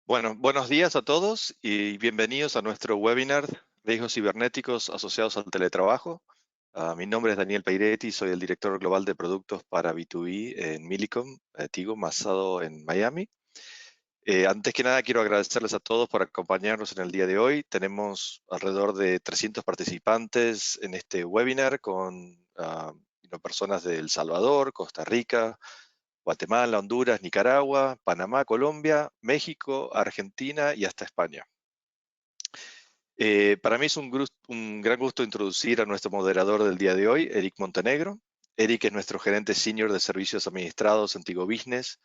Bueno, buenos días a todos y bienvenidos a nuestro webinar Riesgos cibernéticos asociados al teletrabajo. Mi nombre es Daniel Peiretti, soy el director global de productos para B2B en Millicom, Tigo, basado en Miami. Antes que nada, quiero agradecerles a todos por acompañarnos en el día de hoy. Tenemos alrededor de 300 participantes en este webinar con personas de El Salvador, Costa Rica, Guatemala, Honduras, Nicaragua, Panamá, Colombia, México, Argentina y hasta España. Para mí es un gran gusto introducir a nuestro moderador del día de hoy, Eric Montenegro. Eric es nuestro gerente senior de servicios administrados en Tigo Business,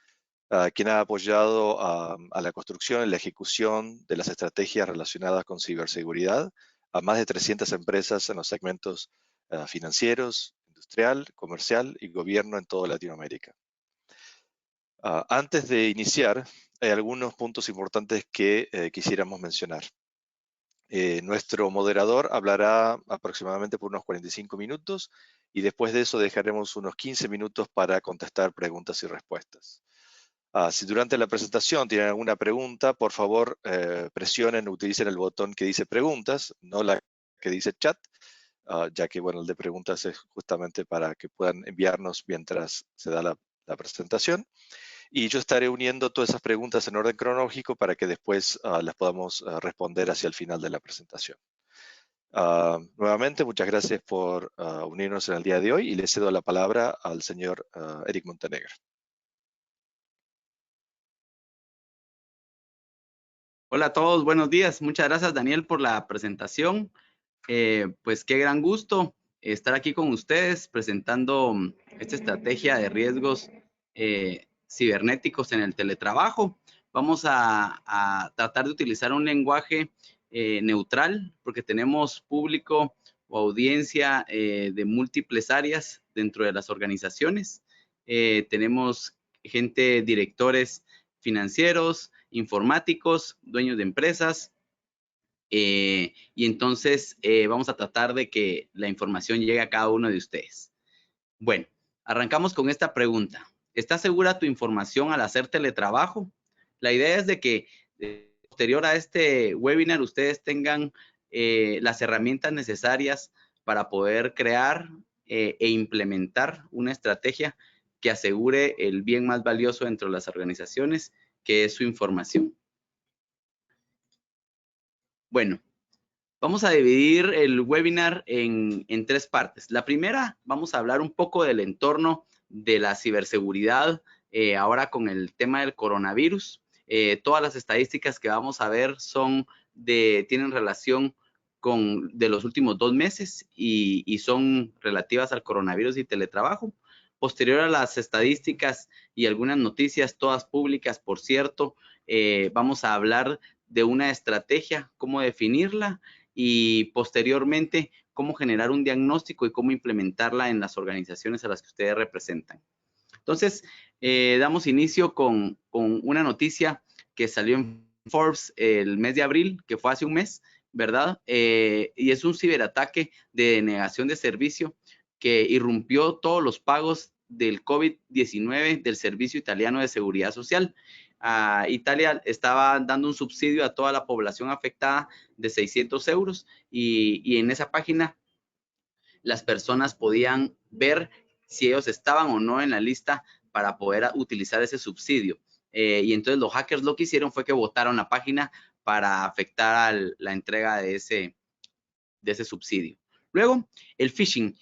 quien ha apoyado a la construcción y la ejecución de las estrategias relacionadas con ciberseguridad a más de 300 empresas en los segmentos financieros, industrial, comercial y gobierno en toda Latinoamérica. Antes de iniciar, hay algunos puntos importantes que quisiéramos mencionar. Nuestro moderador hablará aproximadamente por unos 45 minutos y después de eso dejaremos unos 15 minutos para contestar preguntas y respuestas. Si durante la presentación tienen alguna pregunta, por favor presionen o utilicen el botón que dice preguntas, no la que dice chat, ya que bueno, el de preguntas es justamente para que puedan enviarnos mientras se da la presentación. Y yo estaré uniendo todas esas preguntas en orden cronológico para que después las podamos responder hacia el final de la presentación. Nuevamente, muchas gracias por unirnos en el día de hoy y le cedo la palabra al señor Eric Montenegro. Hola a todos, buenos días. Muchas gracias, Daniel, por la presentación. Pues qué gran gusto estar aquí con ustedes presentando esta estrategia de riesgos cibernéticos en el teletrabajo. Vamos a tratar de utilizar un lenguaje neutral porque tenemos público o audiencia de múltiples áreas dentro de las organizaciones. Tenemos gente, directores financieros, informáticos, dueños de empresas, y entonces vamos a tratar de que la información llegue a cada uno de ustedes. Bueno, arrancamos con esta pregunta. ¿Está segura tu información al hacer teletrabajo? La idea es de que posterior a este webinar ustedes tengan las herramientas necesarias para poder crear e implementar una estrategia que asegure el bien más valioso dentro de las organizaciones, que es su información. Bueno, vamos a dividir el webinar en 3 partes. La primera, vamos a hablar un poco del entorno de la ciberseguridad ahora con el tema del coronavirus. Todas las estadísticas que vamos a ver tienen relación de los últimos 2 meses y son relativas al coronavirus y teletrabajo. Posterior a las estadísticas y algunas noticias, todas públicas, por cierto, vamos a hablar de una estrategia, cómo definirla y posteriormente cómo generar un diagnóstico y cómo implementarla en las organizaciones a las que ustedes representan. Entonces, damos inicio con una noticia que salió en Forbes el mes de abril, que fue hace un mes, ¿verdad? Y es un ciberataque de denegación de servicio que irrumpió todos los pagos del COVID-19 del Servicio Italiano de Seguridad Social. Italia estaba dando un subsidio a toda la población afectada de 600 euros y en esa página las personas podían ver si ellos estaban o no en la lista para poder utilizar ese subsidio. Y entonces los hackers lo que hicieron fue que botaron la página para afectar a la entrega de ese subsidio. Luego, el phishing.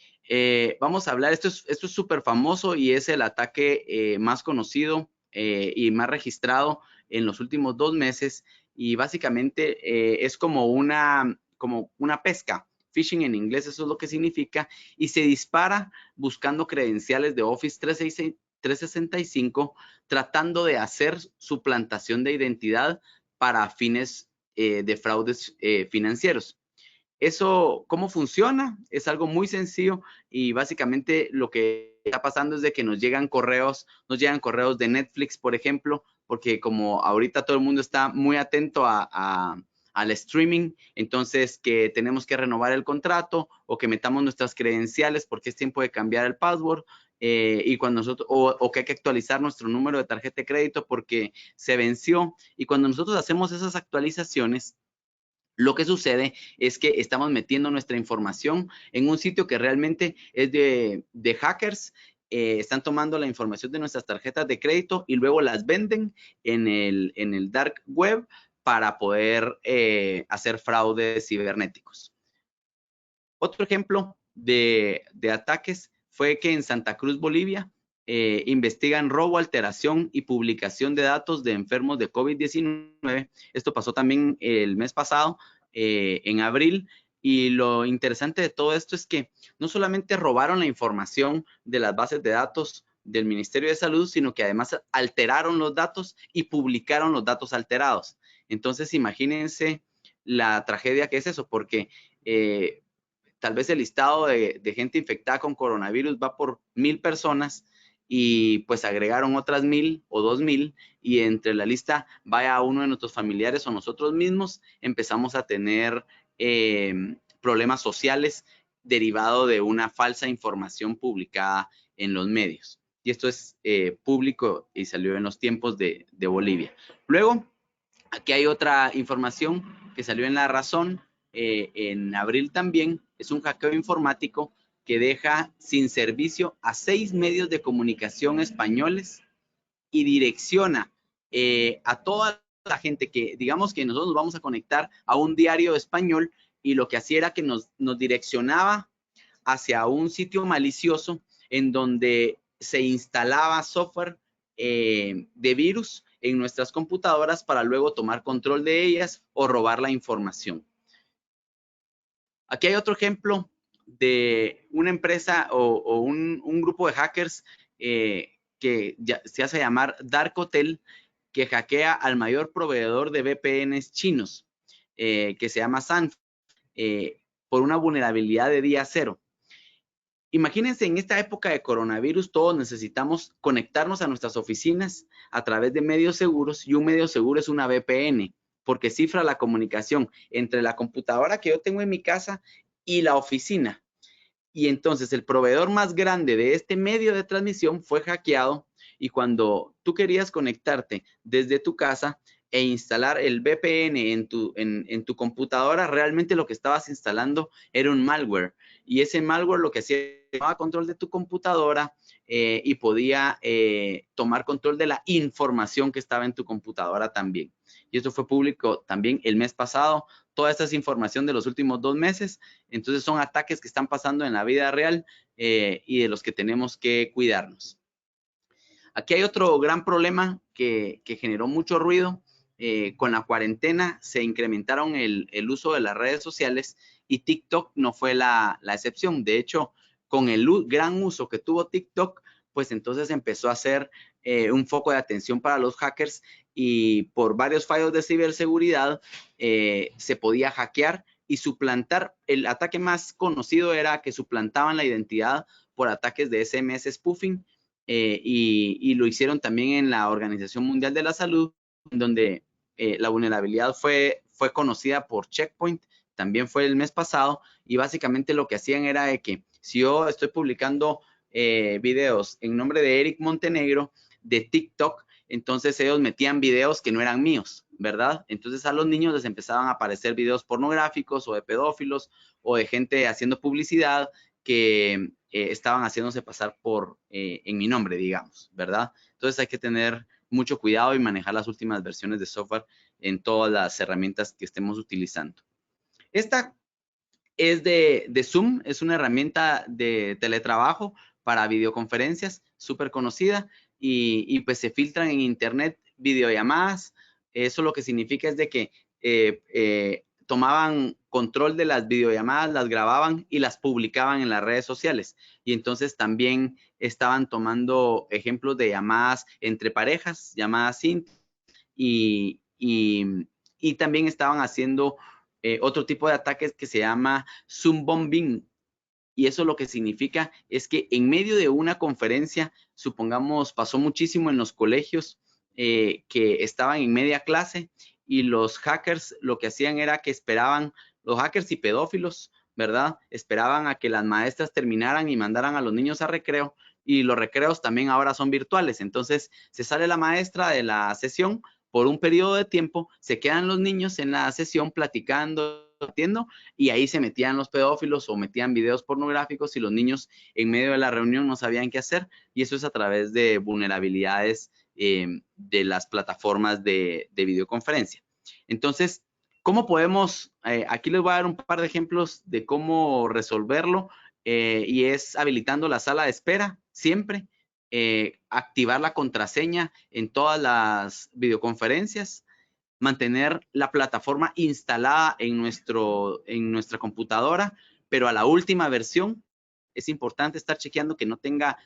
Vamos a hablar, esto es súper famoso y es el ataque más conocido y más registrado en los últimos 2 meses y básicamente es como una pesca. Phishing en inglés, eso es lo que significa, y se dispara buscando credenciales de Office 365, tratando de hacer suplantación de identidad para fines de fraudes financieros. Eso, ¿cómo funciona? Es algo muy sencillo y básicamente lo que está pasando es de que nos llegan correos de Netflix, por ejemplo, porque como ahorita todo el mundo está muy atento al streaming, entonces que tenemos que renovar el contrato o que metamos nuestras credenciales porque es tiempo de cambiar el password. y cuando nosotros, o que hay que actualizar nuestro número de tarjeta de crédito porque se venció. Y cuando nosotros hacemos esas actualizaciones, lo que sucede es que estamos metiendo nuestra información en un sitio que realmente es de hackers. Están tomando la información de nuestras tarjetas de crédito y luego las venden en el dark web para poder hacer fraudes cibernéticos. Otro ejemplo de ataques fue que en Santa Cruz, Bolivia, investigan robo, alteración y publicación de datos de enfermos de COVID-19. Esto pasó también el mes pasado, en abril. Y lo interesante de todo esto es que no solamente robaron la información de las bases de datos del Ministerio de Salud, sino que además alteraron los datos y publicaron los datos alterados. Entonces, imagínense la tragedia que es eso, porque tal vez el listado de gente infectada con coronavirus va por 1000 personas y pues agregaron otras 1000 o 2000 y entre la lista vaya uno de nuestros familiares o nosotros mismos, empezamos a tener problemas sociales derivado de una falsa información publicada en los medios. Y esto es público y salió en los tiempos de Bolivia. Luego, aquí hay otra información que salió en La Razón en abril también. Es un hackeo informático que deja sin servicio a 6 medios de comunicación españoles y direcciona a toda la gente que, digamos que nosotros nos vamos a conectar a un diario español y lo que hacía era que nos direccionaba hacia un sitio malicioso en donde se instalaba software de virus en nuestras computadoras para luego tomar control de ellas o robar la información. Aquí hay otro ejemplo de una empresa o un grupo de hackers que se hace llamar Dark Hotel, que hackea al mayor proveedor de VPNs chinos, que se llama Sanf, por una vulnerabilidad de día cero. Imagínense, en esta época de coronavirus, todos necesitamos conectarnos a nuestras oficinas a través de medios seguros, y un medio seguro es una VPN, porque cifra la comunicación entre la computadora que yo tengo en mi casa y la oficina. Y entonces el proveedor más grande de este medio de transmisión fue hackeado, y cuando tú querías conectarte desde tu casa e instalar el VPN en tu computadora, realmente lo que estabas instalando era un malware. Y ese malware lo que hacía era tomar control de tu computadora y podía tomar control de la información que estaba en tu computadora también. Y esto fue público también el mes pasado. Toda esta es información de los últimos 2 meses. Entonces son ataques que están pasando en la vida real y de los que tenemos que cuidarnos. Aquí hay otro gran problema que generó mucho ruido. Con la cuarentena se incrementaron el uso de las redes sociales y TikTok no fue la excepción. De hecho, con el gran uso que tuvo TikTok, pues entonces empezó a ser un foco de atención para los hackers, y por varios fallos de ciberseguridad se podía hackear y suplantar. El ataque más conocido era que suplantaban la identidad por ataques de SMS spoofing, y lo hicieron también en la Organización Mundial de la Salud, donde la vulnerabilidad fue conocida por Check Point. También fue el mes pasado, y básicamente lo que hacían era de que si yo estoy publicando videos en nombre de Eric Montenegro de TikTok, entonces ellos metían videos que no eran míos, ¿verdad? Entonces a los niños les empezaban a aparecer videos pornográficos o de pedófilos o de gente haciendo publicidad que estaban haciéndose pasar por en mi nombre, digamos, ¿verdad? Entonces hay que tener mucho cuidado y manejar las últimas versiones de software en todas las herramientas que estemos utilizando. Esta es de Zoom, es una herramienta de teletrabajo para videoconferencias, súper conocida, y pues se filtran en internet videollamadas. Eso lo que significa es de que tomaban control de las videollamadas, las grababan y las publicaban en las redes sociales. Y entonces también estaban tomando ejemplos de llamadas entre parejas, llamadas íntimas, y también estaban haciendo otro tipo de ataques que se llama Zoom bombing. Y eso lo que significa es que en medio de una conferencia, supongamos, pasó muchísimo en los colegios que estaban en media clase, y los hackers lo que hacían era que esperaban, los hackers y pedófilos ¿verdad? Esperaban a que las maestras terminaran y mandaran a los niños a recreo, y los recreos también ahora son virtuales. Entonces, se sale la maestra de la sesión por un periodo de tiempo, se quedan los niños en la sesión platicando, debatiendo, y ahí se metían los pedófilos o metían videos pornográficos y los niños en medio de la reunión no sabían qué hacer, y eso es a través de vulnerabilidades de las plataformas de videoconferencia. Entonces, ¿cómo podemos? Aquí les voy a dar un par de ejemplos de cómo resolverlo, y es habilitando la sala de espera siempre, activar la contraseña en todas las videoconferencias, mantener la plataforma instalada en nuestra computadora, pero a la última versión. Es importante estar chequeando que no tenga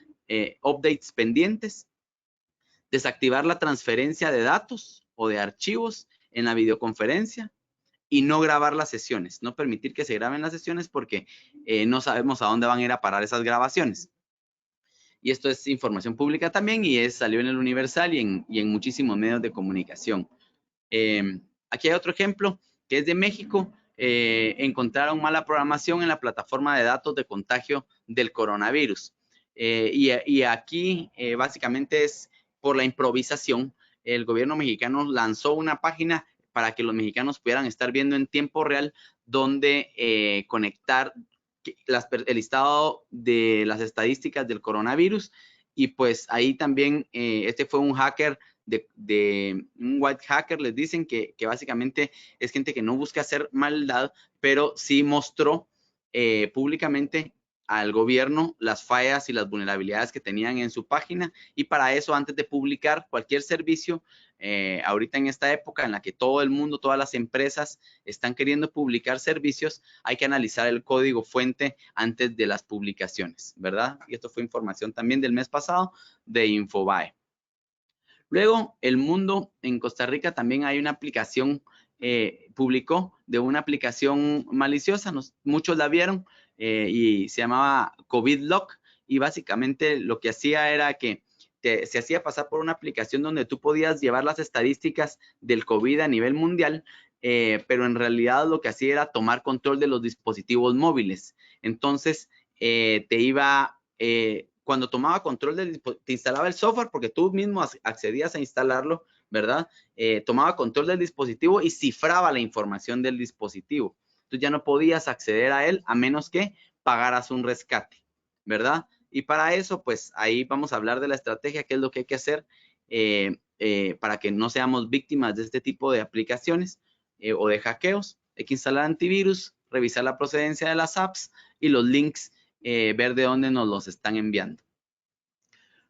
updates pendientes, desactivar la transferencia de datos o de archivos en la videoconferencia, y no grabar las sesiones, no permitir que se graben las sesiones porque no sabemos a dónde van a ir a parar esas grabaciones. Y esto es información pública también, y salió en el Universal y en muchísimos medios de comunicación. Aquí hay otro ejemplo que es de México. Encontraron mala programación en la plataforma de datos de contagio del coronavirus. Y aquí básicamente es por la improvisación. El gobierno mexicano lanzó una página para que los mexicanos pudieran estar viendo en tiempo real donde conectar el listado de las estadísticas del coronavirus. Y pues ahí también este fue un hacker de un white hacker, les dicen que básicamente es gente que no busca hacer maldad, pero sí mostró públicamente al gobierno las fallas y las vulnerabilidades que tenían en su página. Y para eso, antes de publicar cualquier servicio, ahorita en esta época en la que todo el mundo, todas las empresas están queriendo publicar servicios, hay que analizar el código fuente antes de las publicaciones, ¿verdad? Y esto fue información también del mes pasado de Infobae. Luego, El Mundo en Costa Rica también hay una aplicación, publicó de una aplicación maliciosa, muchos la vieron, y se llamaba COVID Lock, y básicamente lo que hacía era que se hacía pasar por una aplicación donde tú podías llevar las estadísticas del COVID a nivel mundial, pero en realidad lo que hacía era tomar control de los dispositivos móviles. Entonces, cuando tomaba control te instalaba el software porque tú mismo accedías a instalarlo, ¿verdad? Tomaba control del dispositivo y cifraba la información del dispositivo. Tú ya no podías acceder a él a menos que pagaras un rescate, ¿verdad? Y para eso, pues ahí vamos a hablar de la estrategia, qué es lo que hay que hacer para que no seamos víctimas de este tipo de aplicaciones o de hackeos. Hay que instalar antivirus, revisar la procedencia de las apps y los links, ver de dónde nos los están enviando.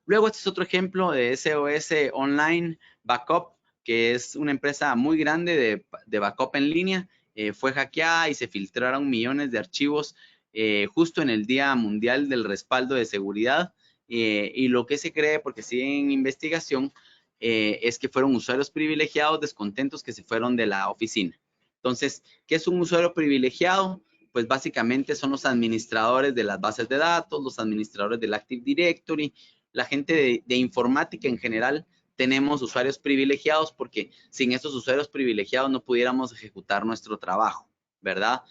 Luego, este es otro ejemplo de SOS Online Backup, que es una empresa muy grande de backup en línea. Fue hackeada y se filtraron millones de archivos justo en el Día Mundial del Respaldo de Seguridad. Y lo que se cree, porque sigue en investigación, es que fueron usuarios privilegiados descontentos que se fueron de la oficina. Entonces, ¿qué es un usuario privilegiado? Pues básicamente son los administradores de las bases de datos, los administradores del Active Directory, la gente de informática en general. Tenemos usuarios privilegiados porque sin estos usuarios privilegiados no pudiéramos ejecutar nuestro trabajo, ¿verdad?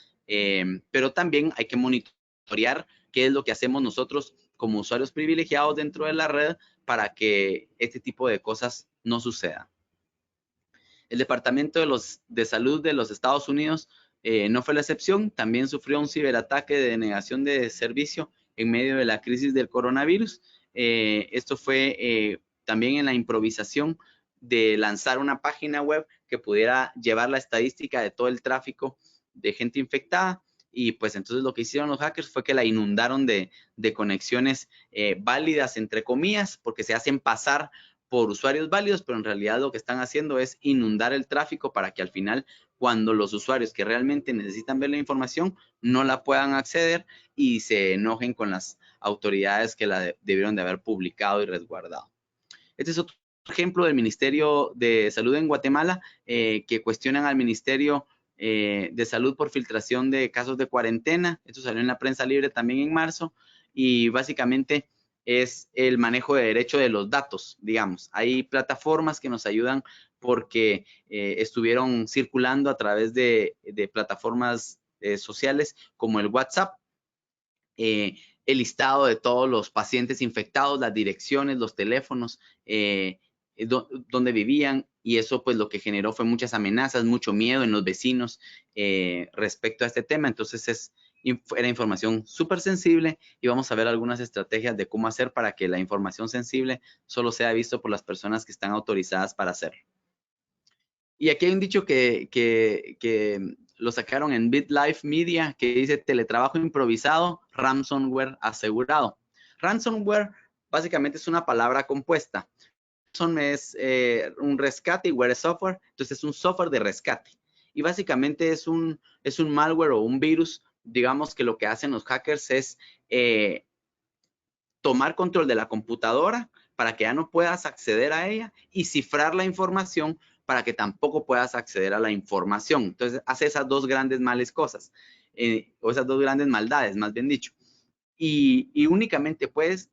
Pero también hay que monitorear qué es lo que hacemos nosotros como usuarios privilegiados dentro de la red para que este tipo de cosas no sucedan. El Departamento de Salud de los Estados Unidos no fue la excepción. También sufrió un ciberataque de denegación de servicio en medio de la crisis del coronavirus. Esto fue también en la improvisación de lanzar una página web que pudiera llevar la estadística de todo el tráfico de gente infectada. Y pues entonces lo que hicieron los hackers fue que la inundaron de conexiones válidas, entre comillas, porque se hacen pasar por usuarios válidos, pero en realidad lo que están haciendo es inundar el tráfico para que al final, cuando los usuarios que realmente necesitan ver la información no la puedan acceder y se enojen con las autoridades que la debieron de haber publicado y resguardado. Este es otro ejemplo del Ministerio de Salud en Guatemala, que cuestionan al Ministerio de Salud por filtración de casos de cuarentena. Esto salió en la prensa libre también en marzo, y básicamente es el manejo de derecho de los datos, digamos. Hay plataformas que nos ayudan porque estuvieron circulando a través de plataformas sociales como el WhatsApp, el listado de todos los pacientes infectados, las direcciones, los teléfonos, donde vivían, y eso pues lo que generó fue muchas amenazas, mucho miedo en los vecinos respecto a este tema. Entonces era información súper sensible y vamos a ver algunas estrategias de cómo hacer para que la información sensible solo sea visto por las personas que están autorizadas para hacerlo. Y aquí hay un dicho que lo sacaron en BitLife Media, que dice teletrabajo improvisado, ransomware asegurado. Ransomware básicamente es una palabra compuesta. Ransom es un rescate y ware es software, entonces es un software de rescate. Y básicamente es un malware o un virus, digamos que lo que hacen los hackers es tomar control de la computadora para que ya no puedas acceder a ella y cifrar la información para que tampoco puedas acceder a la información. Entonces hace esas dos grandes males cosas, o esas dos grandes maldades, más bien dicho. Y únicamente puedes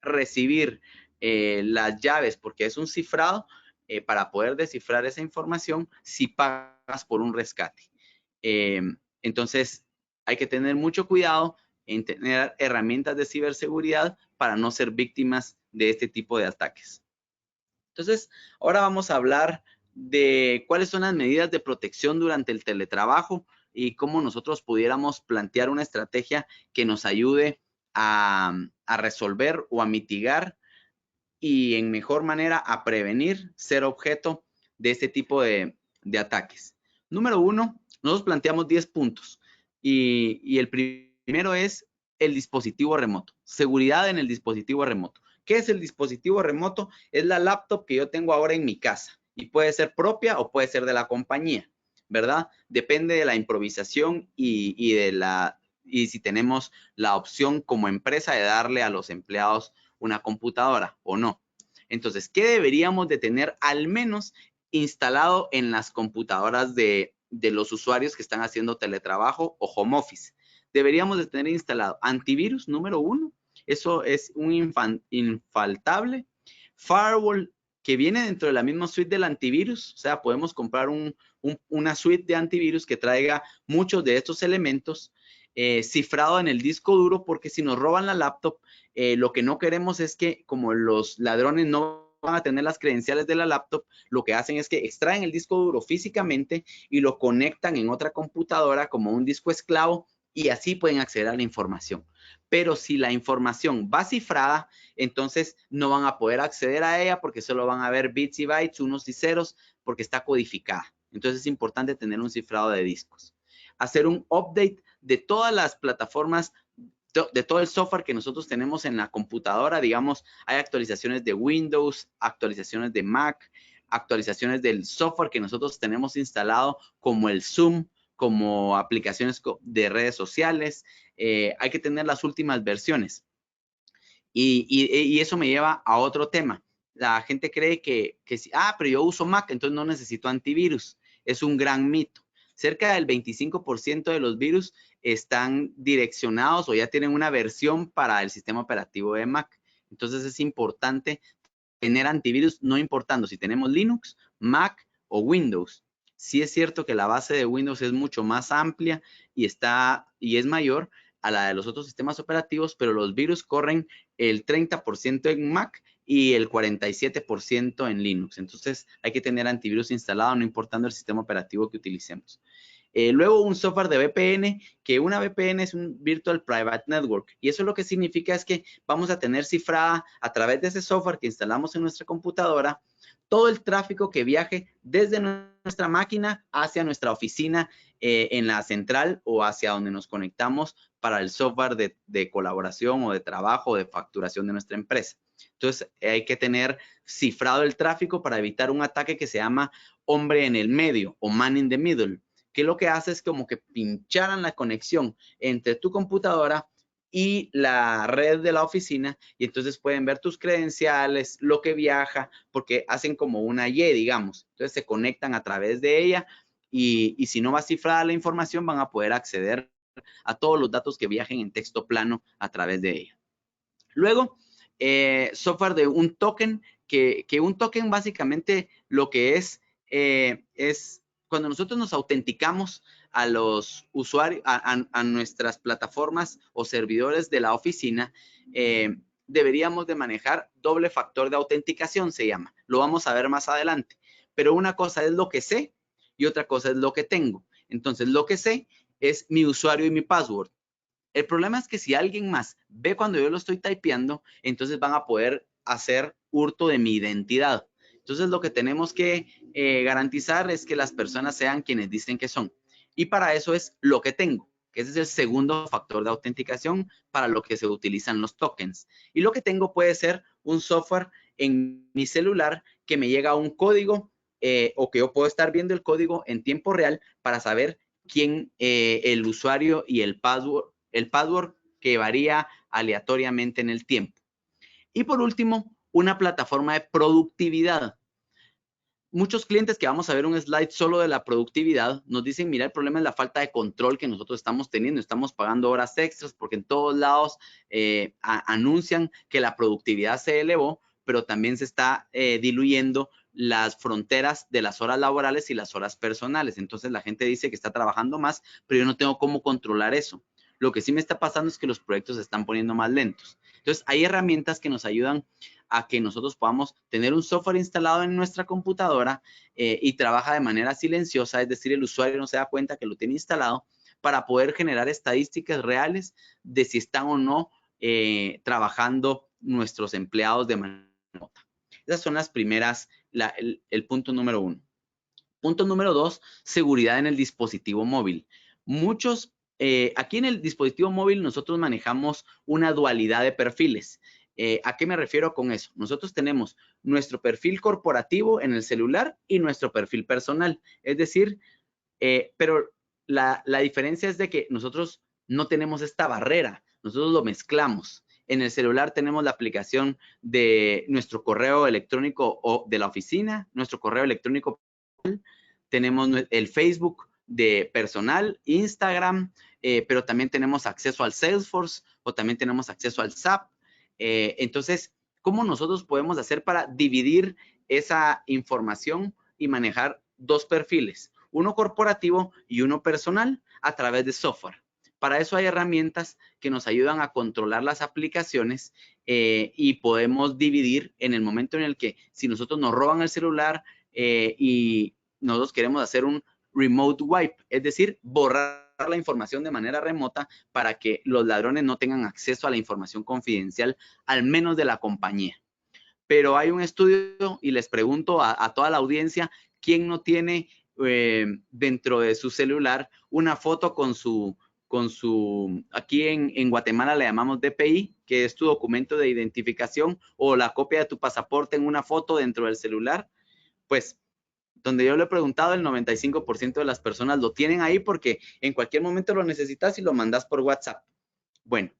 recibir las llaves, porque es un cifrado, para poder descifrar esa información si pagas por un rescate. Entonces hay que tener mucho cuidado en tener herramientas de ciberseguridad para no ser víctimas de este tipo de ataques. Entonces, ahora vamos a hablar de cuáles son las medidas de protección durante el teletrabajo y cómo nosotros pudiéramos plantear una estrategia que nos ayude a resolver o a mitigar y en mejor manera a prevenir ser objeto de este tipo de ataques. Número 1, nosotros planteamos 10 puntos y el primero es el dispositivo remoto, seguridad en el dispositivo remoto. ¿Qué es el dispositivo remoto? Es la laptop que yo tengo ahora en mi casa y puede ser propia o puede ser de la compañía, ¿verdad? Depende de la improvisación y si tenemos la opción como empresa de darle a los empleados una computadora o no. Entonces, ¿qué deberíamos de tener al menos instalado en las computadoras de los usuarios que están haciendo teletrabajo o home office? Deberíamos de tener instalado antivirus número 1. Eso es un infaltable. Firewall, que viene dentro de la misma suite del antivirus. O sea, podemos comprar una suite de antivirus que traiga muchos de estos elementos. Cifrado en el disco duro, porque si nos roban la laptop, lo que no queremos es que, como los ladrones no van a tener las credenciales de la laptop, lo que hacen es que extraen el disco duro físicamente y lo conectan en otra computadora como un disco esclavo y así pueden acceder a la información. Pero si la información va cifrada, entonces no van a poder acceder a ella porque solo van a ver bits y bytes, unos y ceros, porque está codificada. Entonces es importante tener un cifrado de discos. Hacer un update de todas las plataformas, de todo el software que nosotros tenemos en la computadora. Digamos, hay actualizaciones de Windows, actualizaciones de Mac, actualizaciones del software que nosotros tenemos instalado, como el Zoom, como aplicaciones de redes sociales. Hay que tener las últimas versiones. Y eso me lleva a otro tema. La gente cree que si, pero yo uso Mac, entonces no necesito antivirus. Es un gran mito. Cerca del 25% de los virus están direccionados o ya tienen una versión para el sistema operativo de Mac. Entonces es importante tener antivirus, no importando si tenemos Linux, Mac o Windows. Sí es cierto que la base de Windows es mucho más amplia y es mayor a la de los otros sistemas operativos, pero los virus corren el 30% en Mac y el 47% en Linux. Entonces hay que tener antivirus instalado, no importando el sistema operativo que utilicemos. Luego un software de VPN, que una VPN es un Virtual Private Network. Y eso lo que significa es que vamos a tener cifrada a través de ese software que instalamos en nuestra computadora todo el tráfico que viaje desde nuestra máquina hacia nuestra oficina en la central o hacia donde nos conectamos para el software de colaboración o de trabajo o de facturación de nuestra empresa. Entonces hay que tener cifrado el tráfico para evitar un ataque que se llama hombre en el medio o man in the middle, que lo que hace es como que pincharan la conexión entre tu computadora y la red de la oficina, y entonces pueden ver tus credenciales, lo que viaja, porque hacen como una Y, digamos. Entonces se conectan a través de ella y si no va cifrada la información, van a poder acceder a todos los datos que viajen en texto plano a través de ella. Luego, software de un token, que un token básicamente lo que es cuando nosotros nos autenticamos a los usuarios, a nuestras plataformas o servidores de la oficina, deberíamos de manejar doble factor de autenticación, se llama. Lo vamos a ver más adelante. Pero una cosa es lo que sé y otra cosa es lo que tengo. Entonces, lo que sé es mi usuario y mi password. El problema es que si alguien más ve cuando yo lo estoy typeando, entonces van a poder hacer hurto de mi identidad. Entonces, lo que tenemos que garantizar es que las personas sean quienes dicen que son. Y para eso es lo que tengo, que ese es el segundo factor de autenticación para lo que se utilizan los tokens. Y lo que tengo puede ser un software en mi celular que me llega un código o que yo puedo estar viendo el código en tiempo real para saber quién el usuario y el password que varía aleatoriamente en el tiempo. Y por último, una plataforma de productividad. Muchos clientes que vamos a ver un slide solo de la productividad nos dicen, mira, el problema es la falta de control que nosotros estamos teniendo. Estamos pagando horas extras porque en todos lados anuncian que la productividad se elevó, pero también se está diluyendo las fronteras de las horas laborales y las horas personales. Entonces la gente dice que está trabajando más, pero yo no tengo cómo controlar eso. Lo que sí me está pasando es que los proyectos se están poniendo más lentos. Entonces hay herramientas que nos ayudan a que nosotros podamos tener un software instalado en nuestra computadora y trabaja de manera silenciosa, es decir, el usuario no se da cuenta que lo tiene instalado, para poder generar estadísticas reales de si están o no trabajando nuestros empleados de manera remota. Esas son las primeras, el punto número 1. Punto número 2, seguridad en el dispositivo móvil. Aquí en el dispositivo móvil nosotros manejamos una dualidad de perfiles. ¿A qué me refiero con eso? Nosotros tenemos nuestro perfil corporativo en el celular y nuestro perfil personal. Es decir, pero la diferencia es de que nosotros no tenemos esta barrera. Nosotros lo mezclamos. En el celular tenemos la aplicación de nuestro correo electrónico o de la oficina, nuestro correo electrónico, tenemos el Facebook de personal, Instagram, pero también tenemos acceso al Salesforce o también tenemos acceso al SAP. Entonces, ¿cómo nosotros podemos hacer para dividir esa información y manejar dos perfiles? Uno corporativo y uno personal a través de software. Para eso hay herramientas que nos ayudan a controlar las aplicaciones y podemos dividir en el momento en el que si nosotros nos roban el celular y nosotros queremos hacer un remote wipe, es decir, borrar la información de manera remota para que los ladrones no tengan acceso a la información confidencial, al menos de la compañía. Pero hay un estudio y les pregunto a toda la audiencia, ¿quién no tiene dentro de su celular una foto con su aquí en Guatemala le llamamos DPI, que es tu documento de identificación, o la copia de tu pasaporte en una foto dentro del celular? Pues donde yo le he preguntado, el 95% de las personas lo tienen ahí porque en cualquier momento lo necesitas y lo mandas por WhatsApp. Bueno,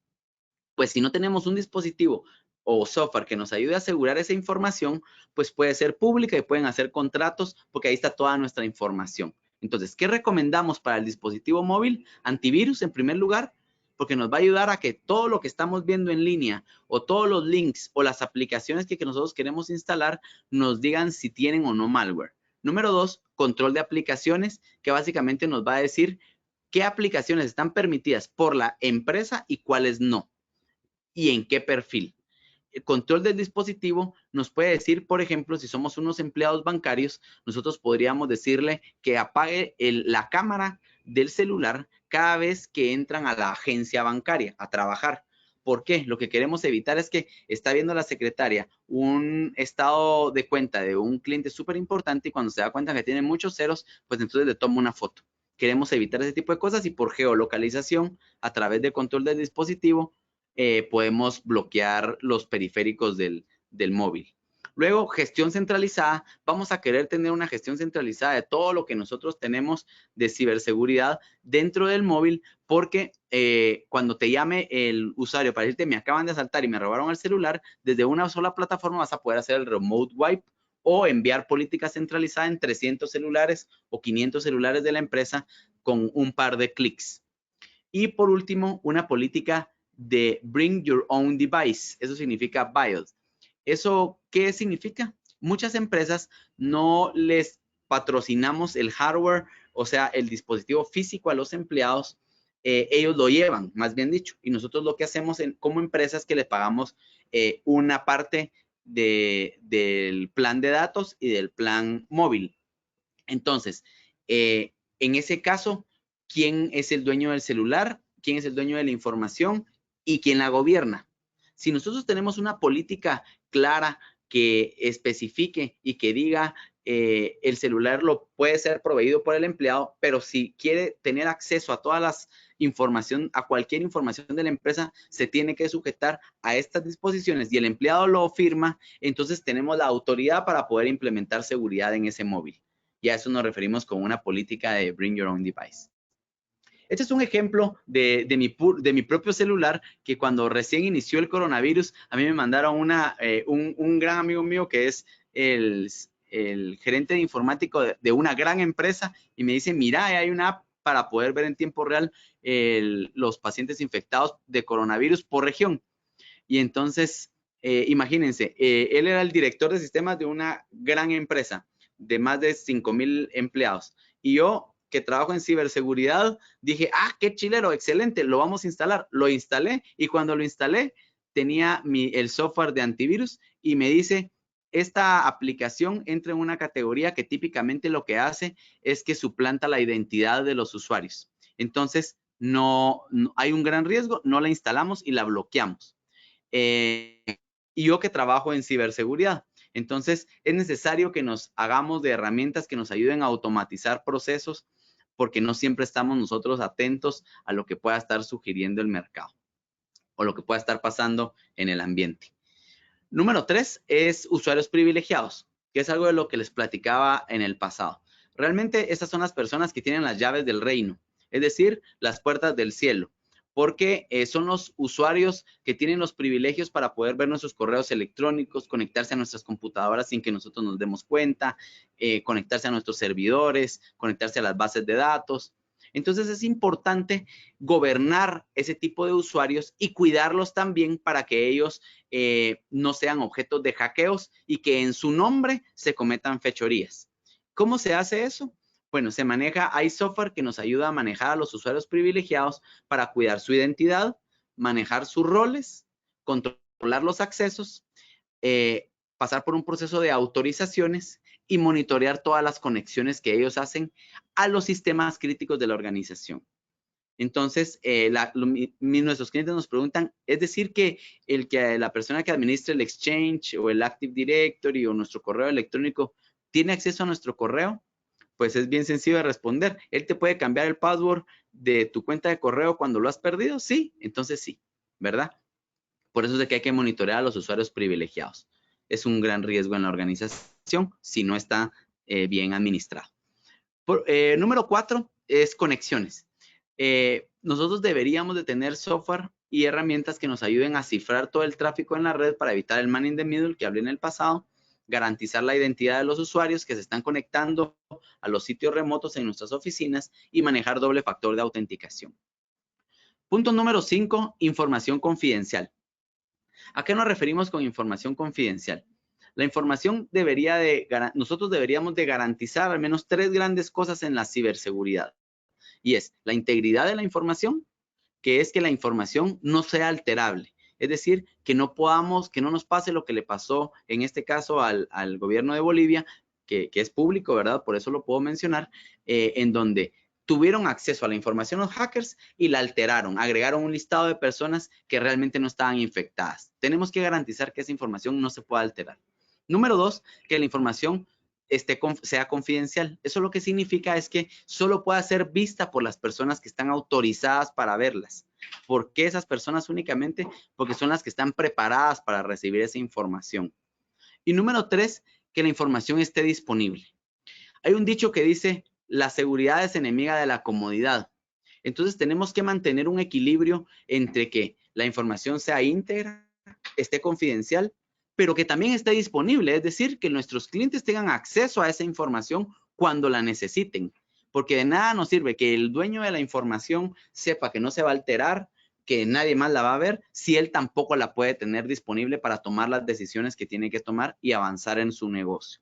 pues si no tenemos un dispositivo o software que nos ayude a asegurar esa información, pues puede ser pública y pueden hacer contratos porque ahí está toda nuestra información. Entonces, ¿qué recomendamos para el dispositivo móvil? Antivirus en primer lugar, porque nos va a ayudar a que todo lo que estamos viendo en línea o todos los links o las aplicaciones que nosotros queremos instalar nos digan si tienen o no malware. Número 2, control de aplicaciones, que básicamente nos va a decir qué aplicaciones están permitidas por la empresa y cuáles no, y en qué perfil. El control del dispositivo nos puede decir, por ejemplo, si somos unos empleados bancarios, nosotros podríamos decirle que apague la cámara del celular cada vez que entran a la agencia bancaria a trabajar. ¿Por qué? Lo que queremos evitar es que está viendo la secretaria un estado de cuenta de un cliente súper importante y cuando se da cuenta que tiene muchos ceros, pues entonces le toma una foto. Queremos evitar ese tipo de cosas y por geolocalización, a través del control del dispositivo, podemos bloquear los periféricos del móvil. Luego, gestión centralizada. Vamos a querer tener una gestión centralizada de todo lo que nosotros tenemos de ciberseguridad dentro del móvil, porque cuando te llame el usuario para decirte me acaban de asaltar y me robaron el celular, desde una sola plataforma vas a poder hacer el remote wipe o enviar política centralizada en 300 celulares o 500 celulares de la empresa con un par de clics. Y por último, una política de Bring Your Own Device. Eso significa BIOS. ¿Eso qué significa? Muchas empresas no les patrocinamos el hardware o sea, el dispositivo físico a los empleados, ellos lo llevan, más bien dicho, y nosotros lo que hacemos como empresa es que les pagamos una parte del plan de datos y del plan móvil. Entonces, en ese caso, ¿quién es el dueño del celular? ¿Quién es el dueño de la información? ¿Y quién la gobierna? Si nosotros tenemos una política clara que especifique y que diga el celular lo puede ser proveído por el empleado, pero si quiere tener acceso a todas las información, a cualquier información de la empresa, se tiene que sujetar a estas disposiciones y el empleado lo firma, entonces tenemos la autoridad para poder implementar seguridad en ese móvil. Y a eso nos referimos con una política de Bring Your Own Device. Este es un ejemplo de mi propio celular, que cuando recién inició el coronavirus, a mí me mandaron un gran amigo mío que es el gerente de informático de una gran empresa, y me dice, mira, hay una app para poder ver en tiempo real los pacientes infectados de coronavirus por región. Y entonces, imagínense, él era el director de sistemas de una gran empresa de más de 5,000 empleados. Y yo, que trabajo en ciberseguridad, dije, qué chilero, excelente, lo vamos a instalar. Lo instalé y cuando lo instalé, tenía el software de antivirus y me dice, esta aplicación entra en una categoría que típicamente lo que hace es que suplanta la identidad de los usuarios. Entonces, no hay un gran riesgo, no la instalamos y la bloqueamos. Y yo que trabajo en ciberseguridad. Entonces, es necesario que nos hagamos de herramientas que nos ayuden a automatizar procesos, porque no siempre estamos nosotros atentos a lo que pueda estar sugiriendo el mercado o lo que pueda estar pasando en el ambiente. Número 3 es usuarios privilegiados, que es algo de lo que les platicaba en el pasado. Realmente, estas son las personas que tienen las llaves del reino, es decir, las puertas del cielo, porque son los usuarios que tienen los privilegios para poder ver nuestros correos electrónicos, conectarse a nuestras computadoras sin que nosotros nos demos cuenta, conectarse a nuestros servidores, conectarse a las bases de datos. Entonces es importante gobernar ese tipo de usuarios y cuidarlos también para que ellos no sean objetos de hackeos y que en su nombre se cometan fechorías. ¿Cómo se hace eso? Bueno, hay software que nos ayuda a manejar a los usuarios privilegiados para cuidar su identidad, manejar sus roles, controlar los accesos, pasar por un proceso de autorizaciones y monitorear todas las conexiones que ellos hacen a los sistemas críticos de la organización. Entonces, nuestros clientes nos preguntan, es decir, que la persona que administra el Exchange o el Active Directory o nuestro correo electrónico tiene acceso a nuestro correo. Pues es bien sencillo de responder. Él te puede cambiar el password de tu cuenta de correo cuando lo has perdido. Sí, entonces sí, ¿verdad? Por eso es de que hay que monitorear a los usuarios privilegiados. Es un gran riesgo en la organización si no está bien administrado. Número 4 es conexiones. Nosotros deberíamos de tener software y herramientas que nos ayuden a cifrar todo el tráfico en la red para evitar el man in the middle que hablé en el pasado, garantizar la identidad de los usuarios que se están conectando a los sitios remotos en nuestras oficinas y manejar doble factor de autenticación. Punto número 5, información confidencial. ¿A qué nos referimos con información confidencial? La información nosotros deberíamos de garantizar al menos 3 grandes cosas en la ciberseguridad. Y es la integridad de la información, que es que la información no sea alterable. Es decir, que no nos pase lo que le pasó en este caso al gobierno de Bolivia, que es público, ¿verdad? Por eso lo puedo mencionar, en donde tuvieron acceso a la información los hackers y la alteraron, agregaron un listado de personas que realmente no estaban infectadas. Tenemos que garantizar que esa información no se pueda alterar. Número 2, que la información sea confidencial. Eso lo que significa es que solo pueda ser vista por las personas que están autorizadas para verlas. ¿Por qué esas personas únicamente? Porque son las que están preparadas para recibir esa información. Y número 3, que la información esté disponible. Hay un dicho que dice, la seguridad es enemiga de la comodidad. Entonces tenemos que mantener un equilibrio entre que la información sea íntegra, esté confidencial, pero que también esté disponible, es decir, que nuestros clientes tengan acceso a esa información cuando la necesiten, porque de nada nos sirve que el dueño de la información sepa que no se va a alterar, que nadie más la va a ver, si él tampoco la puede tener disponible para tomar las decisiones que tiene que tomar y avanzar en su negocio.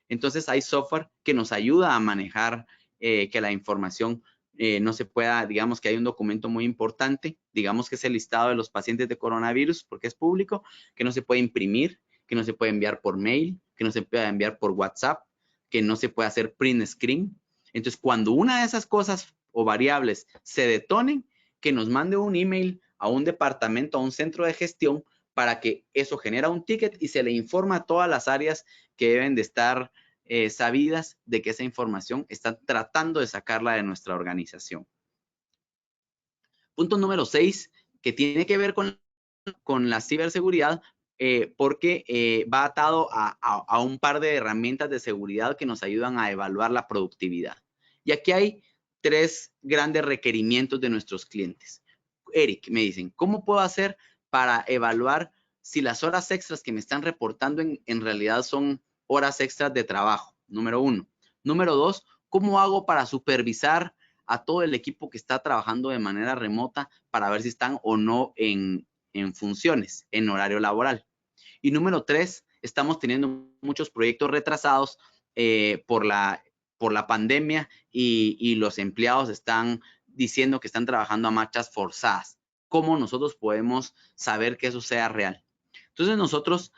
Entonces hay software que nos ayuda a manejar que la información no se pueda, digamos que hay un documento muy importante, digamos que es el listado de los pacientes de coronavirus, porque es público, que no se puede imprimir, que no se puede enviar por mail, que no se puede enviar por WhatsApp, que no se puede hacer print screen. Entonces, cuando una de esas cosas o variables se detonen, que nos mande un email a un departamento, a un centro de gestión, para que eso genera un ticket y se le informa a todas las áreas que deben de estar sabidas de que esa información están tratando de sacarla de nuestra organización. Punto número 6, que tiene que ver con la ciberseguridad, porque va atado a un par de herramientas de seguridad que nos ayudan a evaluar la productividad. Y aquí hay 3 grandes requerimientos de nuestros clientes. Eric, me dicen, ¿cómo puedo hacer para evaluar si las horas extras que me están reportando en realidad son horas extras de trabajo? Número 1. Número 2, ¿cómo hago para supervisar a todo el equipo que está trabajando de manera remota para ver si están o no en funciones, en horario laboral? Y número 3, estamos teniendo muchos proyectos retrasados por la pandemia y los empleados están diciendo que están trabajando a marchas forzadas. ¿Cómo nosotros podemos saber que eso sea real? Entonces nosotros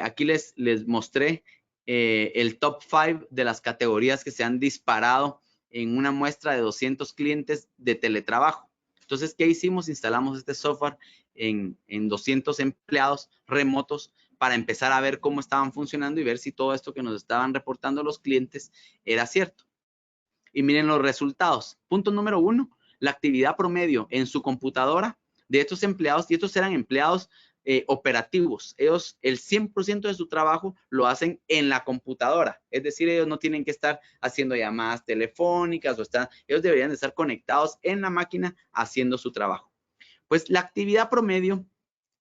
aquí les mostré el top 5 de las categorías que se han disparado en una muestra de 200 clientes de teletrabajo. Entonces, ¿qué hicimos? Instalamos este software en 200 empleados remotos para empezar a ver cómo estaban funcionando y ver si todo esto que nos estaban reportando los clientes era cierto. Y miren los resultados. Punto número 1, la actividad promedio en su computadora de estos empleados, y estos eran empleados operativos. Ellos, el 100% de su trabajo lo hacen en la computadora. Es decir, ellos no tienen que estar haciendo llamadas telefónicas ellos deberían de estar conectados en la máquina haciendo su trabajo. Pues la actividad promedio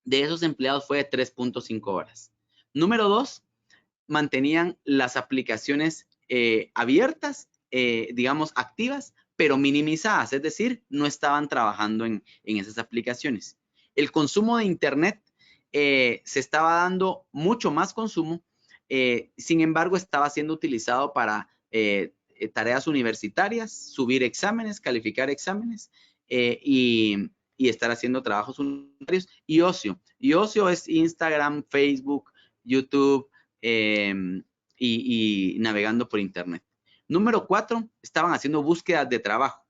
de esos empleados fue de 3.5 horas. Número 2, mantenían las aplicaciones abiertas, digamos, activas, pero minimizadas, es decir, no estaban trabajando en esas aplicaciones. El consumo de Internet se estaba dando mucho más consumo, sin embargo, estaba siendo utilizado para tareas universitarias, subir exámenes, calificar exámenes y estar haciendo trabajos universitarios y ocio. Y ocio es Instagram, Facebook, YouTube, y navegando por Internet. Número 4, estaban haciendo búsquedas de trabajo.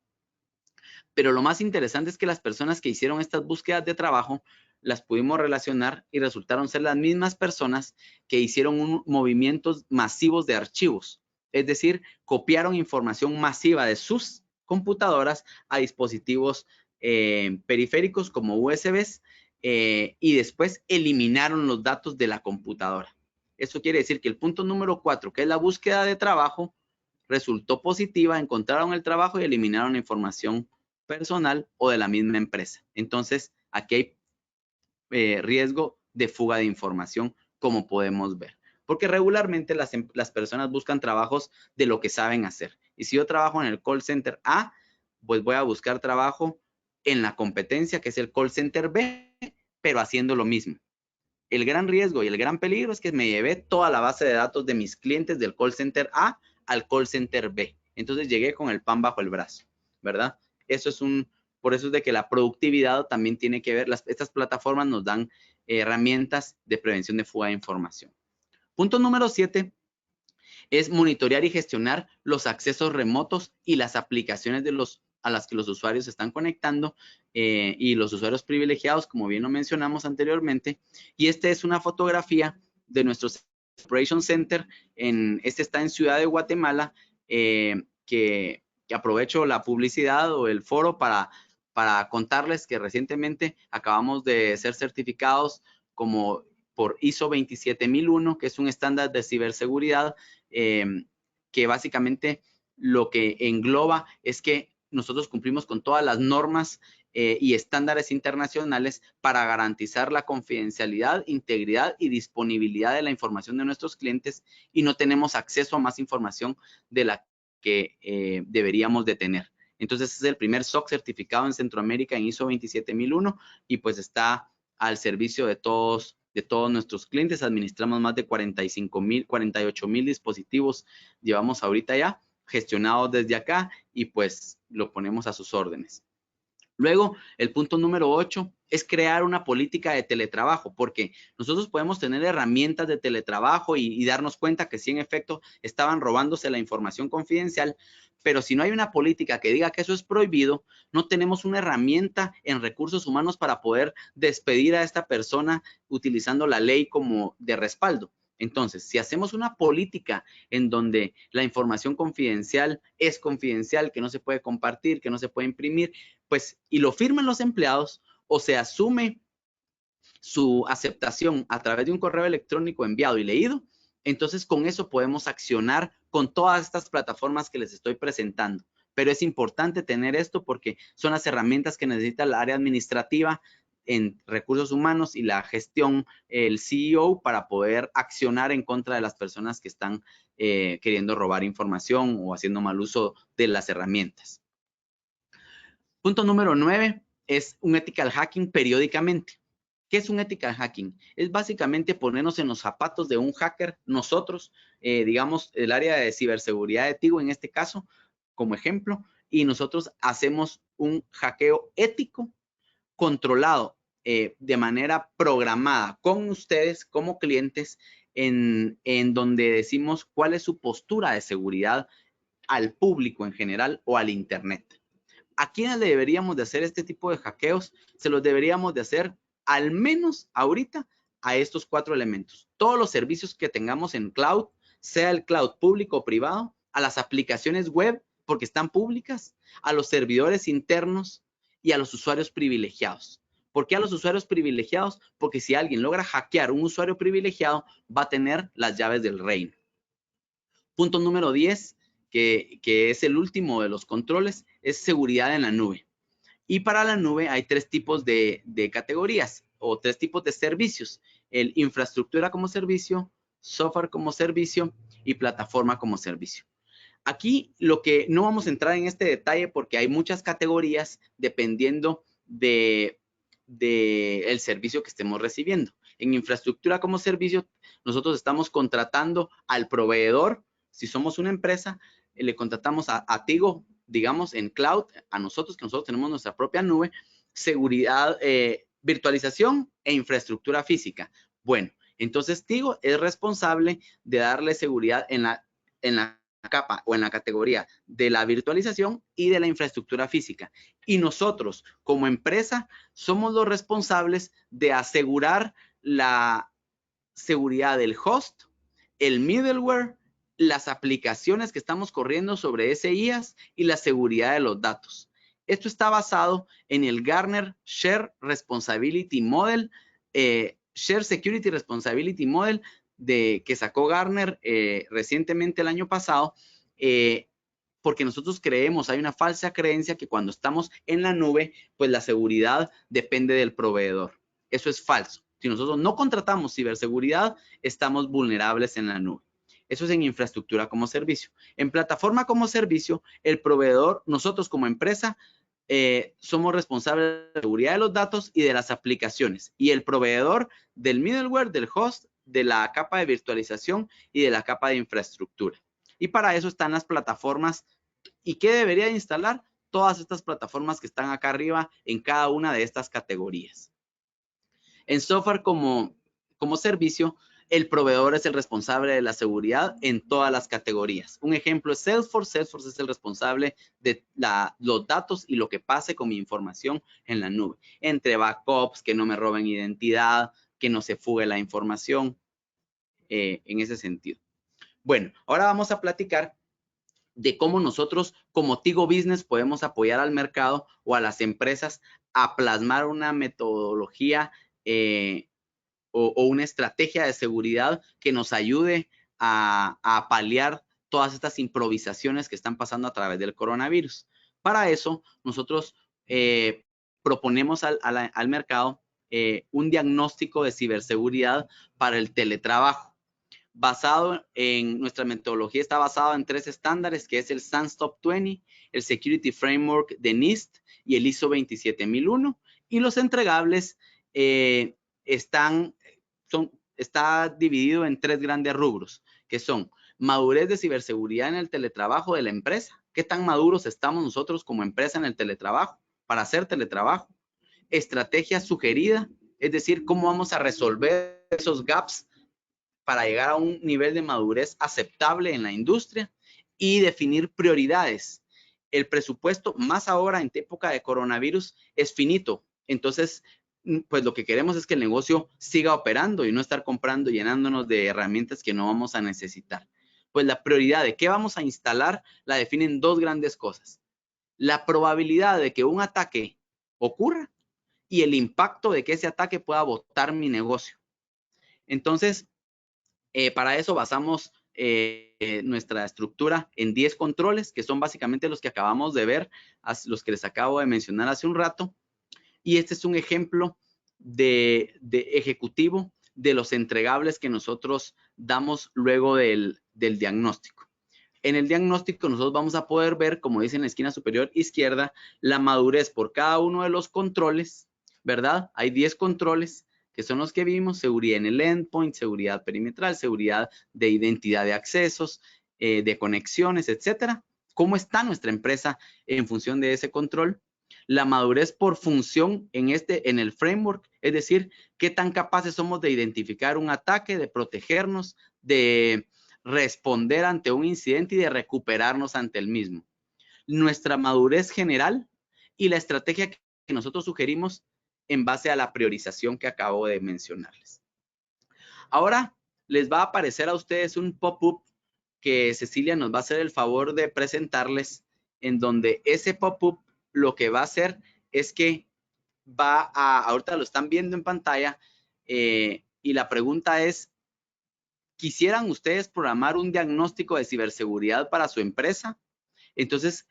Pero lo más interesante es que las personas que hicieron estas búsquedas de trabajo las pudimos relacionar y resultaron ser las mismas personas que hicieron movimientos masivos de archivos. Es decir, copiaron información masiva de sus computadoras a dispositivos periféricos como USBs y después eliminaron los datos de la computadora. Eso quiere decir que el punto número 4, que es la búsqueda de trabajo, resultó positiva, encontraron el trabajo y eliminaron la información personal o de la misma empresa. Entonces, aquí hay riesgo de fuga de información, como podemos ver. Porque regularmente las personas buscan trabajos de lo que saben hacer. Y si yo trabajo en el call center A, pues voy a buscar trabajo en la competencia, que es el call center B, pero haciendo lo mismo. El gran riesgo y el gran peligro es que me llevé toda la base de datos de mis clientes del call center A al call center B. Entonces llegué con el pan bajo el brazo, ¿verdad? Por eso es de que la productividad también tiene que ver, estas plataformas nos dan herramientas de prevención de fuga de información. Punto número 7 es monitorear y gestionar los accesos remotos y las aplicaciones a las que los usuarios se están conectando y los usuarios privilegiados, como bien lo mencionamos anteriormente. Y esta es una fotografía de nuestro Operation Center. Este está en Ciudad de Guatemala, que aprovecho la publicidad o el foro para contarles que recientemente acabamos de ser certificados como por ISO 27001, que es un estándar de ciberseguridad que básicamente lo que engloba es que nosotros cumplimos con todas las normas y estándares internacionales para garantizar la confidencialidad, integridad y disponibilidad de la información de nuestros clientes y no tenemos acceso a más información de la que deberíamos de tener. Entonces, es el primer SOC certificado en Centroamérica en ISO 27001 y pues está al servicio de todos nuestros clientes. Administramos más de 48,000 dispositivos, llevamos ahorita ya, gestionado desde acá y pues lo ponemos a sus órdenes. Luego, el punto número 8 es crear una política de teletrabajo, porque nosotros podemos tener herramientas de teletrabajo y darnos cuenta que sí, en efecto, estaban robándose la información confidencial, pero si no hay una política que diga que eso es prohibido, no tenemos una herramienta en recursos humanos para poder despedir a esta persona utilizando la ley como de respaldo. Entonces, si hacemos una política en donde la información confidencial es confidencial, que no se puede compartir, que no se puede imprimir, pues, y lo firman los empleados o se asume su aceptación a través de un correo electrónico enviado y leído, entonces con eso podemos accionar con todas estas plataformas que les estoy presentando. Pero es importante tener esto porque son las herramientas que necesita el área administrativa en recursos humanos y la gestión, el CEO, para poder accionar en contra de las personas que están queriendo robar información o haciendo mal uso de las herramientas. Punto número 9 es un ethical hacking periódicamente. ¿Qué es un ethical hacking? Es básicamente ponernos en los zapatos de un hacker, nosotros, digamos, el área de ciberseguridad de Tigo en este caso, como ejemplo, y nosotros hacemos un hackeo ético, controlado, de manera programada con ustedes como clientes, en donde decimos cuál es su postura de seguridad al público en general o al Internet. ¿A quiénes le deberíamos de hacer este tipo de hackeos? Se los deberíamos de hacer al menos ahorita a estos 4 elementos. Todos los servicios que tengamos en cloud, sea el cloud público o privado, a las aplicaciones web porque están públicas, a los servidores internos y a los usuarios privilegiados. ¿Por qué a los usuarios privilegiados? Porque si alguien logra hackear un usuario privilegiado, va a tener las llaves del reino. Punto número 10. Que es el último de los controles, es seguridad en la nube. Y para la nube hay 3 tipos de categorías o 3 tipos de servicios. El infraestructura como servicio, software como servicio y plataforma como servicio. Aquí lo que no vamos a entrar en este detalle porque hay muchas categorías dependiendo del servicio que estemos recibiendo. En infraestructura como servicio, nosotros estamos contratando al proveedor. Si somos una empresa, le contratamos a Tigo, digamos, en cloud, a nosotros, que nosotros tenemos nuestra propia nube, seguridad, virtualización e infraestructura física. Bueno, entonces Tigo es responsable de darle seguridad en la capa o en la categoría de la virtualización y de la infraestructura física. Y nosotros, como empresa, somos los responsables de asegurar la seguridad del host, el middleware, las aplicaciones que estamos corriendo sobre ese IaaS y la seguridad de los datos. Esto está basado en el Gartner Share Responsibility Model, Share Security Responsibility Model que sacó Gartner recientemente el año pasado, porque nosotros creemos, hay una falsa creencia que cuando estamos en la nube, pues la seguridad depende del proveedor. Eso es falso. Si nosotros no contratamos ciberseguridad, estamos vulnerables en la nube. Eso es en infraestructura como servicio. En plataforma como servicio, el proveedor, nosotros como empresa, somos responsables de la seguridad de los datos y de las aplicaciones. Y el proveedor del middleware, del host, de la capa de virtualización y de la capa de infraestructura. Y para eso están las plataformas. ¿Y qué debería de instalar? Todas estas plataformas que están acá arriba en cada una de estas categorías. En software como servicio, el proveedor es el responsable de la seguridad en todas las categorías. Un ejemplo es Salesforce. Salesforce es el responsable de los datos y lo que pase con mi información en la nube. Entre backups, que no me roben identidad, que no se fugue la información, en ese sentido. Bueno, ahora vamos a platicar de cómo nosotros como Tigo Business podemos apoyar al mercado o a las empresas a plasmar una metodología o una estrategia de seguridad que nos ayude a paliar todas estas improvisaciones que están pasando a través del coronavirus. Para eso, nosotros proponemos al mercado un diagnóstico de ciberseguridad para el teletrabajo. Basado en nuestra metodología, está basado en 3 estándares, que es el SANS Top 20, el Security Framework de NIST y el ISO 27001. Y los entregables está dividido en 3 grandes rubros, que son Madurez de ciberseguridad en el teletrabajo de la empresa. ¿Qué tan maduros estamos nosotros como empresa en el teletrabajo para hacer teletrabajo? Estrategia sugerida, es decir, cómo vamos a resolver esos gaps para llegar a un nivel de madurez aceptable en la industria, y definir prioridades. El presupuesto, más ahora en época de coronavirus, es finito. Entonces, pues lo que queremos es que el negocio siga operando y no estar comprando, llenándonos de herramientas que no vamos a necesitar. Pues la prioridad de qué vamos a instalar la definen dos grandes cosas: la probabilidad de que un ataque ocurra y el impacto de que ese ataque pueda botar mi negocio. Entonces, para eso basamos nuestra estructura en 10 controles, que son básicamente los que acabamos de ver, los que les acabo de mencionar hace un rato. Y este es un ejemplo de ejecutivo de los entregables que nosotros damos luego del diagnóstico. En el diagnóstico nosotros vamos a poder ver, como dice en la esquina superior izquierda, la madurez por cada uno de los controles, ¿verdad? Hay 10 controles que son los que vimos: seguridad en el endpoint, seguridad perimetral, seguridad de identidad de accesos, de conexiones, etcétera. ¿Cómo está nuestra empresa en función de ese control? La madurez por función en el framework, es decir, qué tan capaces somos de identificar un ataque, de protegernos, de responder ante un incidente y de recuperarnos ante el mismo. Nuestra madurez general y la estrategia que nosotros sugerimos en base a la priorización que acabo de mencionarles. Ahora les va a aparecer a ustedes un pop-up que Cecilia nos va a hacer el favor de presentarles, en donde ese pop-up lo que va a hacer es que ahorita lo están viendo en pantalla, y la pregunta es: ¿quisieran ustedes programar un diagnóstico de ciberseguridad para su empresa? Entonces,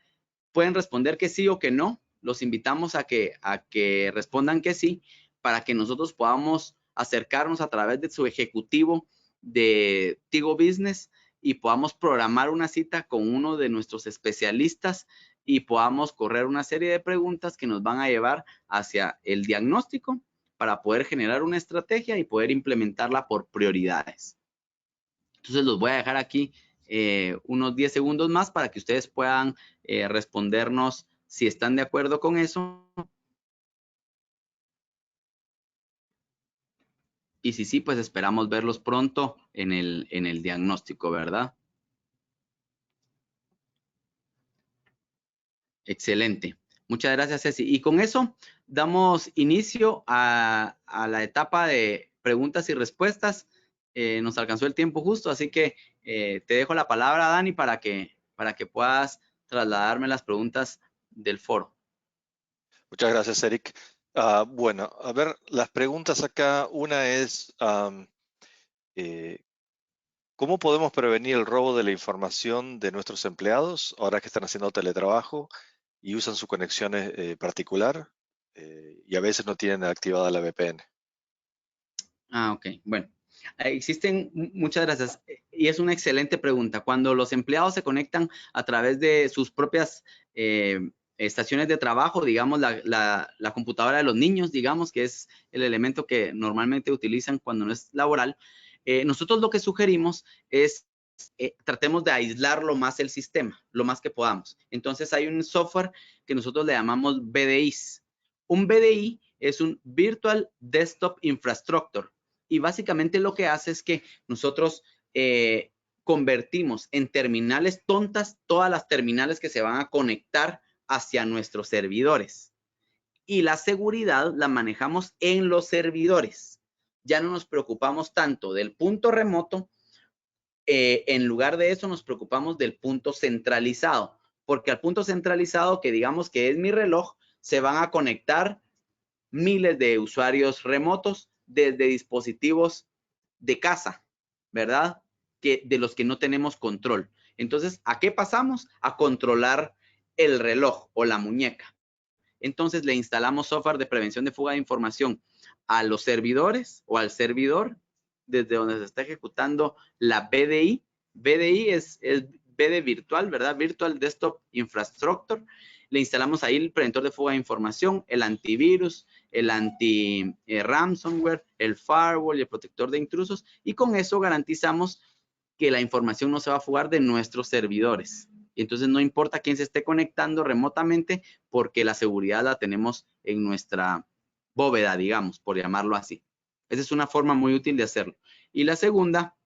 pueden responder que sí o que no. Los invitamos a que respondan que sí, para que nosotros podamos acercarnos a través de su ejecutivo de Tigo Business y podamos programar una cita con uno de nuestros especialistas y podamos correr una serie de preguntas que nos van a llevar hacia el diagnóstico para poder generar una estrategia y poder implementarla por prioridades. Entonces los voy a dejar aquí unos 10 segundos más para que ustedes puedan respondernos si están de acuerdo con eso. Y si sí, pues esperamos verlos pronto en el diagnóstico, ¿verdad? Excelente. Muchas gracias, Ceci. Y con eso damos inicio a la etapa de preguntas y respuestas. Nos alcanzó el tiempo justo, así que te dejo la palabra, Dani, para que puedas trasladarme las preguntas del foro. Muchas gracias, Eric. Bueno, a ver, las preguntas acá. Una es, ¿cómo podemos prevenir el robo de la información de nuestros empleados ahora que están haciendo teletrabajo y usan su conexión particular y a veces no tienen activada la VPN? Ok. Bueno, muchas gracias. Y es una excelente pregunta. Cuando los empleados se conectan a través de sus propias estaciones de trabajo, digamos, la computadora de los niños, digamos, que es el elemento que normalmente utilizan cuando no es laboral, nosotros lo que sugerimos es tratemos de aislar lo más el sistema, lo más que podamos. Entonces hay un software que nosotros le llamamos BDIs. Un BDI es un Virtual Desktop Infrastructure, y básicamente lo que hace es que nosotros convertimos en terminales tontas todas las terminales que se van a conectar hacia nuestros servidores. Y la seguridad la manejamos en los servidores. Ya no nos preocupamos tanto del punto remoto, en lugar de eso nos preocupamos del punto centralizado, porque al punto centralizado, que digamos que es mi reloj, se van a conectar miles de usuarios remotos desde dispositivos de casa, ¿verdad? De los que no tenemos control. Entonces, ¿a qué pasamos? A controlar el reloj o la muñeca. Entonces, le instalamos software de prevención de fuga de información a los servidores o al servidor desde donde se está ejecutando la BDI. BDI es BD virtual, ¿verdad? Virtual Desktop Infrastructure. Le instalamos ahí el preventor de fuga de información, el antivirus, el anti-ransomware, el firewall y el protector de intrusos. Y con eso garantizamos que la información no se va a fugar de nuestros servidores. Entonces no importa quién se esté conectando remotamente, porque la seguridad la tenemos en nuestra bóveda, digamos, por llamarlo así. Esa es una forma muy útil de hacerlo. Y la segunda,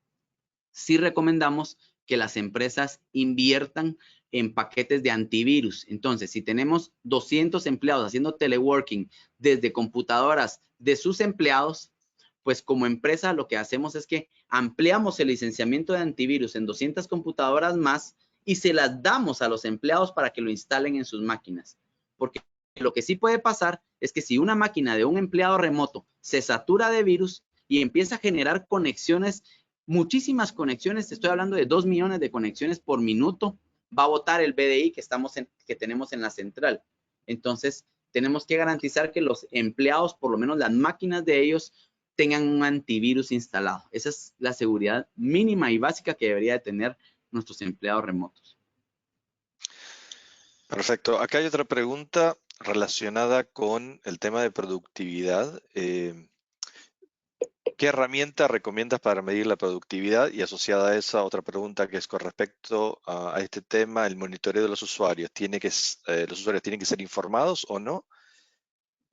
sí recomendamos que las empresas inviertan en paquetes de antivirus. Entonces, si tenemos 200 empleados haciendo teleworking desde computadoras de sus empleados, pues como empresa lo que hacemos es que ampliamos el licenciamiento de antivirus en 200 computadoras más y se las damos a los empleados para que lo instalen en sus máquinas. Porque lo que sí puede pasar es que si una máquina de un empleado remoto se satura de virus y empieza a generar conexiones, muchísimas conexiones, te estoy hablando de 2 millones de conexiones por minuto, va a botar el BDI que tenemos en la central. Entonces, tenemos que garantizar que los empleados, por lo menos las máquinas de ellos, tengan un antivirus instalado. Esa es la seguridad mínima y básica que debería de tener nuestros empleados remotos. Perfecto. Acá hay otra pregunta relacionada con el tema de productividad. ¿Qué herramienta recomiendas para medir la productividad? Y asociada a esa, otra pregunta que es con respecto a este tema, el monitoreo de los usuarios. ¿Los usuarios tienen que ser informados o no?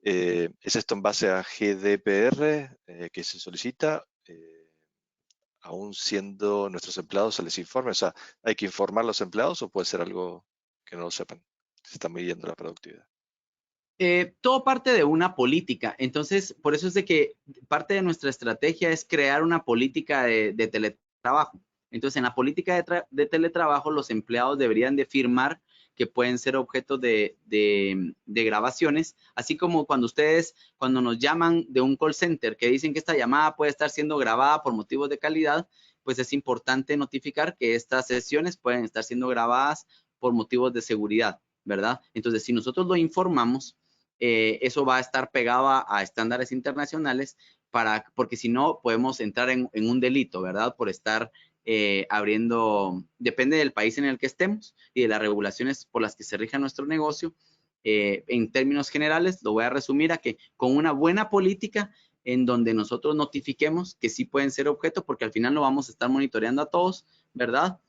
¿Es esto en base a GDPR que se solicita? Aún siendo nuestros empleados se les informe. O sea, ¿hay que informar a los empleados o puede ser algo que no lo sepan? Se está midiendo la productividad. Todo parte de una política. Entonces, por eso es de que parte de nuestra estrategia es crear una política de teletrabajo. Entonces, en la política de teletrabajo, los empleados deberían de firmar que pueden ser objeto de grabaciones, así como cuando nos llaman de un call center, que dicen que esta llamada puede estar siendo grabada por motivos de calidad, pues es importante notificar que estas sesiones pueden estar siendo grabadas por motivos de seguridad, ¿verdad? Entonces, si nosotros lo informamos, eso va a estar pegado a estándares internacionales porque si no podemos entrar en un delito, ¿verdad? Por estar abriendo, depende del país en el que estemos y de las regulaciones por las que se rija nuestro negocio. En términos generales, lo voy a resumir a que con una buena política en donde nosotros notifiquemos que sí pueden ser objeto, porque al final lo vamos a estar monitoreando a todos, ¿verdad?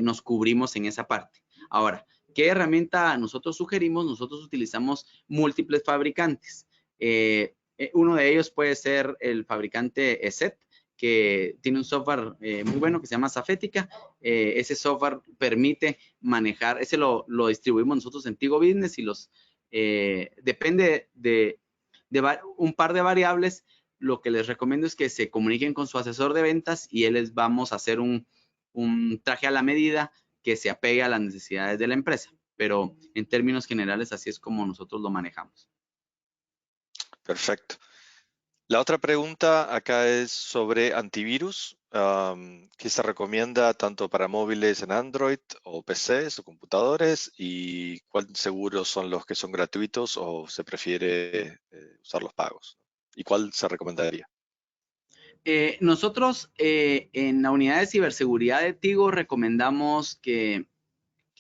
Nos cubrimos en esa parte. Ahora, ¿qué herramienta nosotros sugerimos? Nosotros utilizamos múltiples fabricantes. Uno de ellos puede ser el fabricante ESET, que tiene un software muy bueno que se llama Safetica. Ese software permite manejar, ese lo distribuimos nosotros en Tigo Business y depende de un par de variables. Lo que les recomiendo es que se comuniquen con su asesor de ventas y él les vamos a hacer un traje a la medida que se apegue a las necesidades de la empresa. Pero en términos generales, así es como nosotros lo manejamos. Perfecto. La otra pregunta acá es sobre antivirus, que se recomienda tanto para móviles en Android o PCs o computadores, y cuáles seguros son los que son gratuitos o se prefiere usar los pagos. ¿Y cuál se recomendaría? Nosotros en la unidad de ciberseguridad de Tigo recomendamos que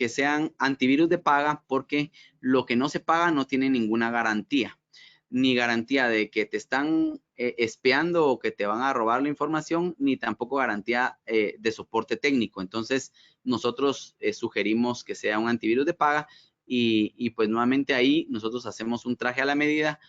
sean antivirus de paga, porque lo que no se paga no tiene ninguna garantía, ni garantía de que te están espiando o que te van a robar la información, ni tampoco garantía de soporte técnico. Entonces, nosotros sugerimos que sea un antivirus de paga y pues nuevamente ahí nosotros hacemos un traje a la medida,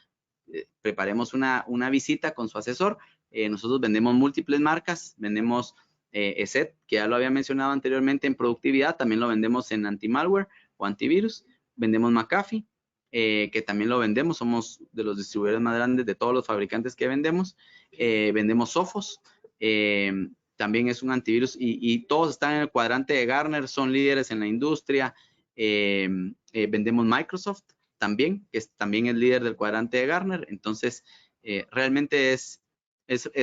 preparemos una visita con su asesor. Nosotros vendemos múltiples marcas, vendemos ESET, que ya lo había mencionado anteriormente en productividad, también lo vendemos en anti-malware o antivirus, vendemos McAfee, que también lo vendemos, somos de los distribuidores más grandes de todos los fabricantes que vendemos, vendemos Sophos, también es un antivirus y todos están en el cuadrante de Gartner, son líderes en la industria. Vendemos Microsoft también, que también es líder del cuadrante de Gartner. Entonces, realmente es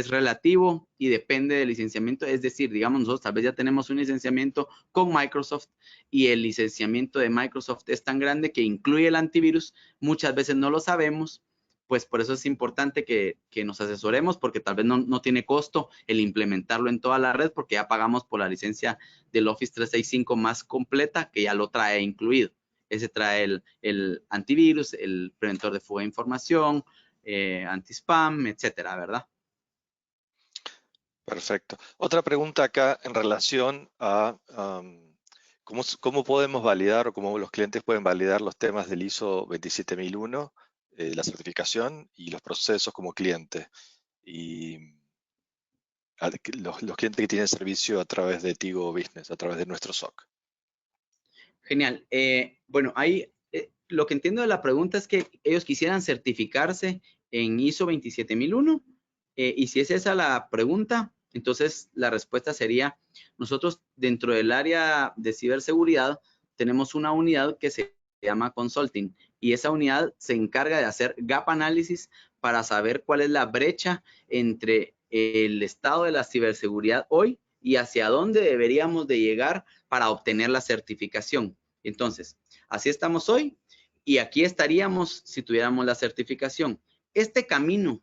relativo y depende del licenciamiento. Es decir, digamos, nosotros tal vez ya tenemos un licenciamiento con Microsoft y el licenciamiento de Microsoft es tan grande que incluye el antivirus. Muchas veces no lo sabemos, pues por eso es importante que nos asesoremos, porque tal vez no tiene costo el implementarlo en toda la red, porque ya pagamos por la licencia del Office 365 más completa, que ya lo trae incluido. Ese trae el antivirus, el preventor de fuga de información, anti-spam, etcétera, ¿verdad? Perfecto. Otra pregunta acá en relación a cómo podemos validar o cómo los clientes pueden validar los temas del ISO 27001, la certificación y los procesos como cliente. Y los clientes que tienen servicio a través de Tigo Business, a través de nuestro SOC. Genial. Bueno, ahí lo que entiendo de la pregunta es que ellos quisieran certificarse en ISO 27001. Y si es esa la pregunta, entonces la respuesta sería, nosotros dentro del área de ciberseguridad tenemos una unidad que se llama Consulting, y esa unidad se encarga de hacer gap análisis para saber cuál es la brecha entre el estado de la ciberseguridad hoy y hacia dónde deberíamos de llegar para obtener la certificación. Entonces, así estamos hoy y aquí estaríamos si tuviéramos la certificación. Este camino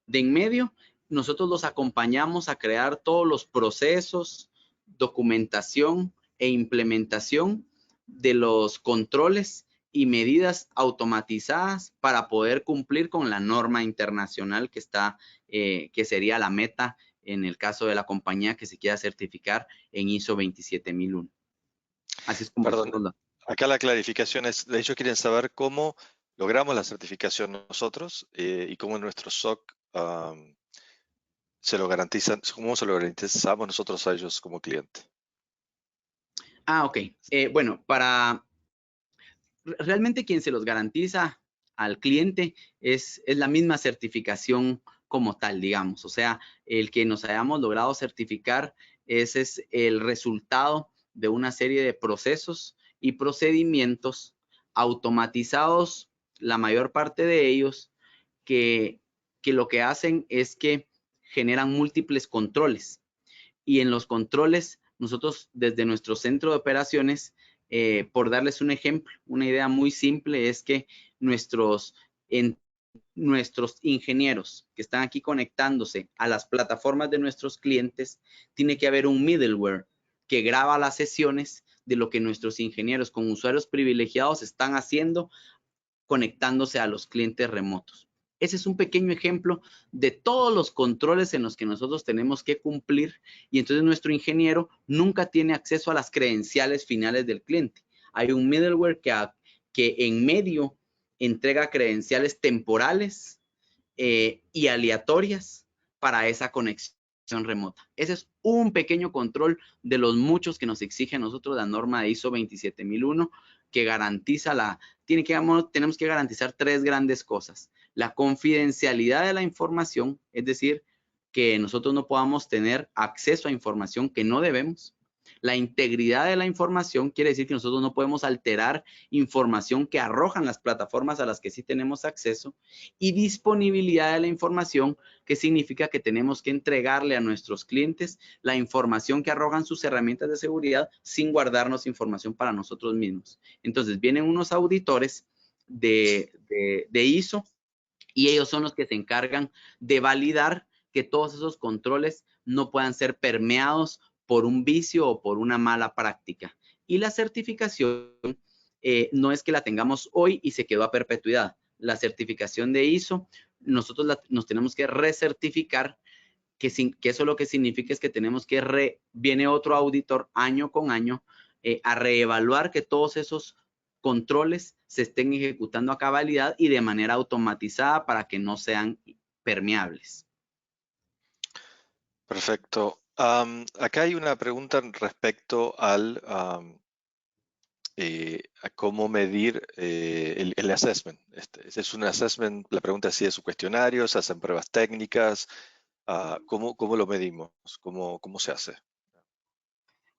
de en medio, nosotros los acompañamos a crear todos los procesos, documentación e implementación de los controles y medidas automatizadas para poder cumplir con la norma internacional que está, que sería la meta en el caso de la compañía que se quiera certificar en ISO 27001. Así es como Perdón, nosotros acá la clarificación es, ellos quieren saber cómo logramos la certificación nosotros y cómo nuestro SOC se lo garantizan, cómo se lo garantizamos nosotros a ellos como cliente. ok. Bueno, realmente quien se los garantiza al cliente es la misma certificación como tal, digamos. O sea, el que nos hayamos logrado certificar, ese es el resultado de una serie de procesos y procedimientos automatizados, la mayor parte de ellos, que lo que hacen es que generan múltiples controles. Y en los controles, nosotros desde nuestro centro de operaciones, por darles un ejemplo, una idea muy simple es que nuestros ingenieros que están aquí conectándose a las plataformas de nuestros clientes, tiene que haber un middleware que graba las sesiones de lo que nuestros ingenieros con usuarios privilegiados están haciendo conectándose a los clientes remotos. Ese es un pequeño ejemplo de todos los controles en los que nosotros tenemos que cumplir, y entonces nuestro ingeniero nunca tiene acceso a las credenciales finales del cliente. Hay un middleware que en medio entrega credenciales temporales y aleatorias para esa conexión remota. Ese es un pequeño control de los muchos que nos exige a nosotros la norma de ISO 27001, que garantiza tenemos que garantizar tres grandes cosas: la confidencialidad de la información, es decir, que nosotros no podamos tener acceso a información que no debemos. La integridad de la información quiere decir que nosotros no podemos alterar información que arrojan las plataformas a las que sí tenemos acceso. Y disponibilidad de la información, que significa que tenemos que entregarle a nuestros clientes la información que arrojan sus herramientas de seguridad sin guardarnos información para nosotros mismos. Entonces vienen unos auditores de ISO y ellos son los que se encargan de validar que todos esos controles no puedan ser permeados por un vicio o por una mala práctica. Y la certificación no es que la tengamos hoy y se quedó a perpetuidad. La certificación de ISO, nosotros nos tenemos que recertificar, que eso lo que significa es que tenemos que viene otro auditor año con año a reevaluar que todos esos controles se estén ejecutando a cabalidad y de manera automatizada para que no sean permeables. Perfecto. Acá hay una pregunta respecto a cómo medir el assessment. Este es un assessment, la pregunta es si es un cuestionario, se hacen pruebas técnicas, ¿cómo lo medimos? ¿Cómo se hace?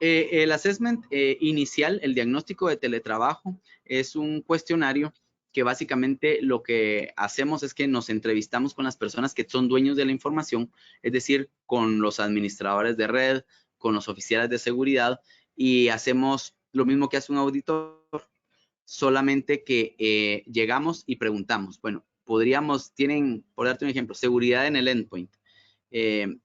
El assessment inicial, el diagnóstico de teletrabajo, es un cuestionario que básicamente lo que hacemos es que nos entrevistamos con las personas que son dueños de la información, es decir, con los administradores de red, con los oficiales de seguridad, y hacemos lo mismo que hace un auditor, solamente que llegamos y preguntamos. Bueno, por darte un ejemplo, seguridad en el endpoint.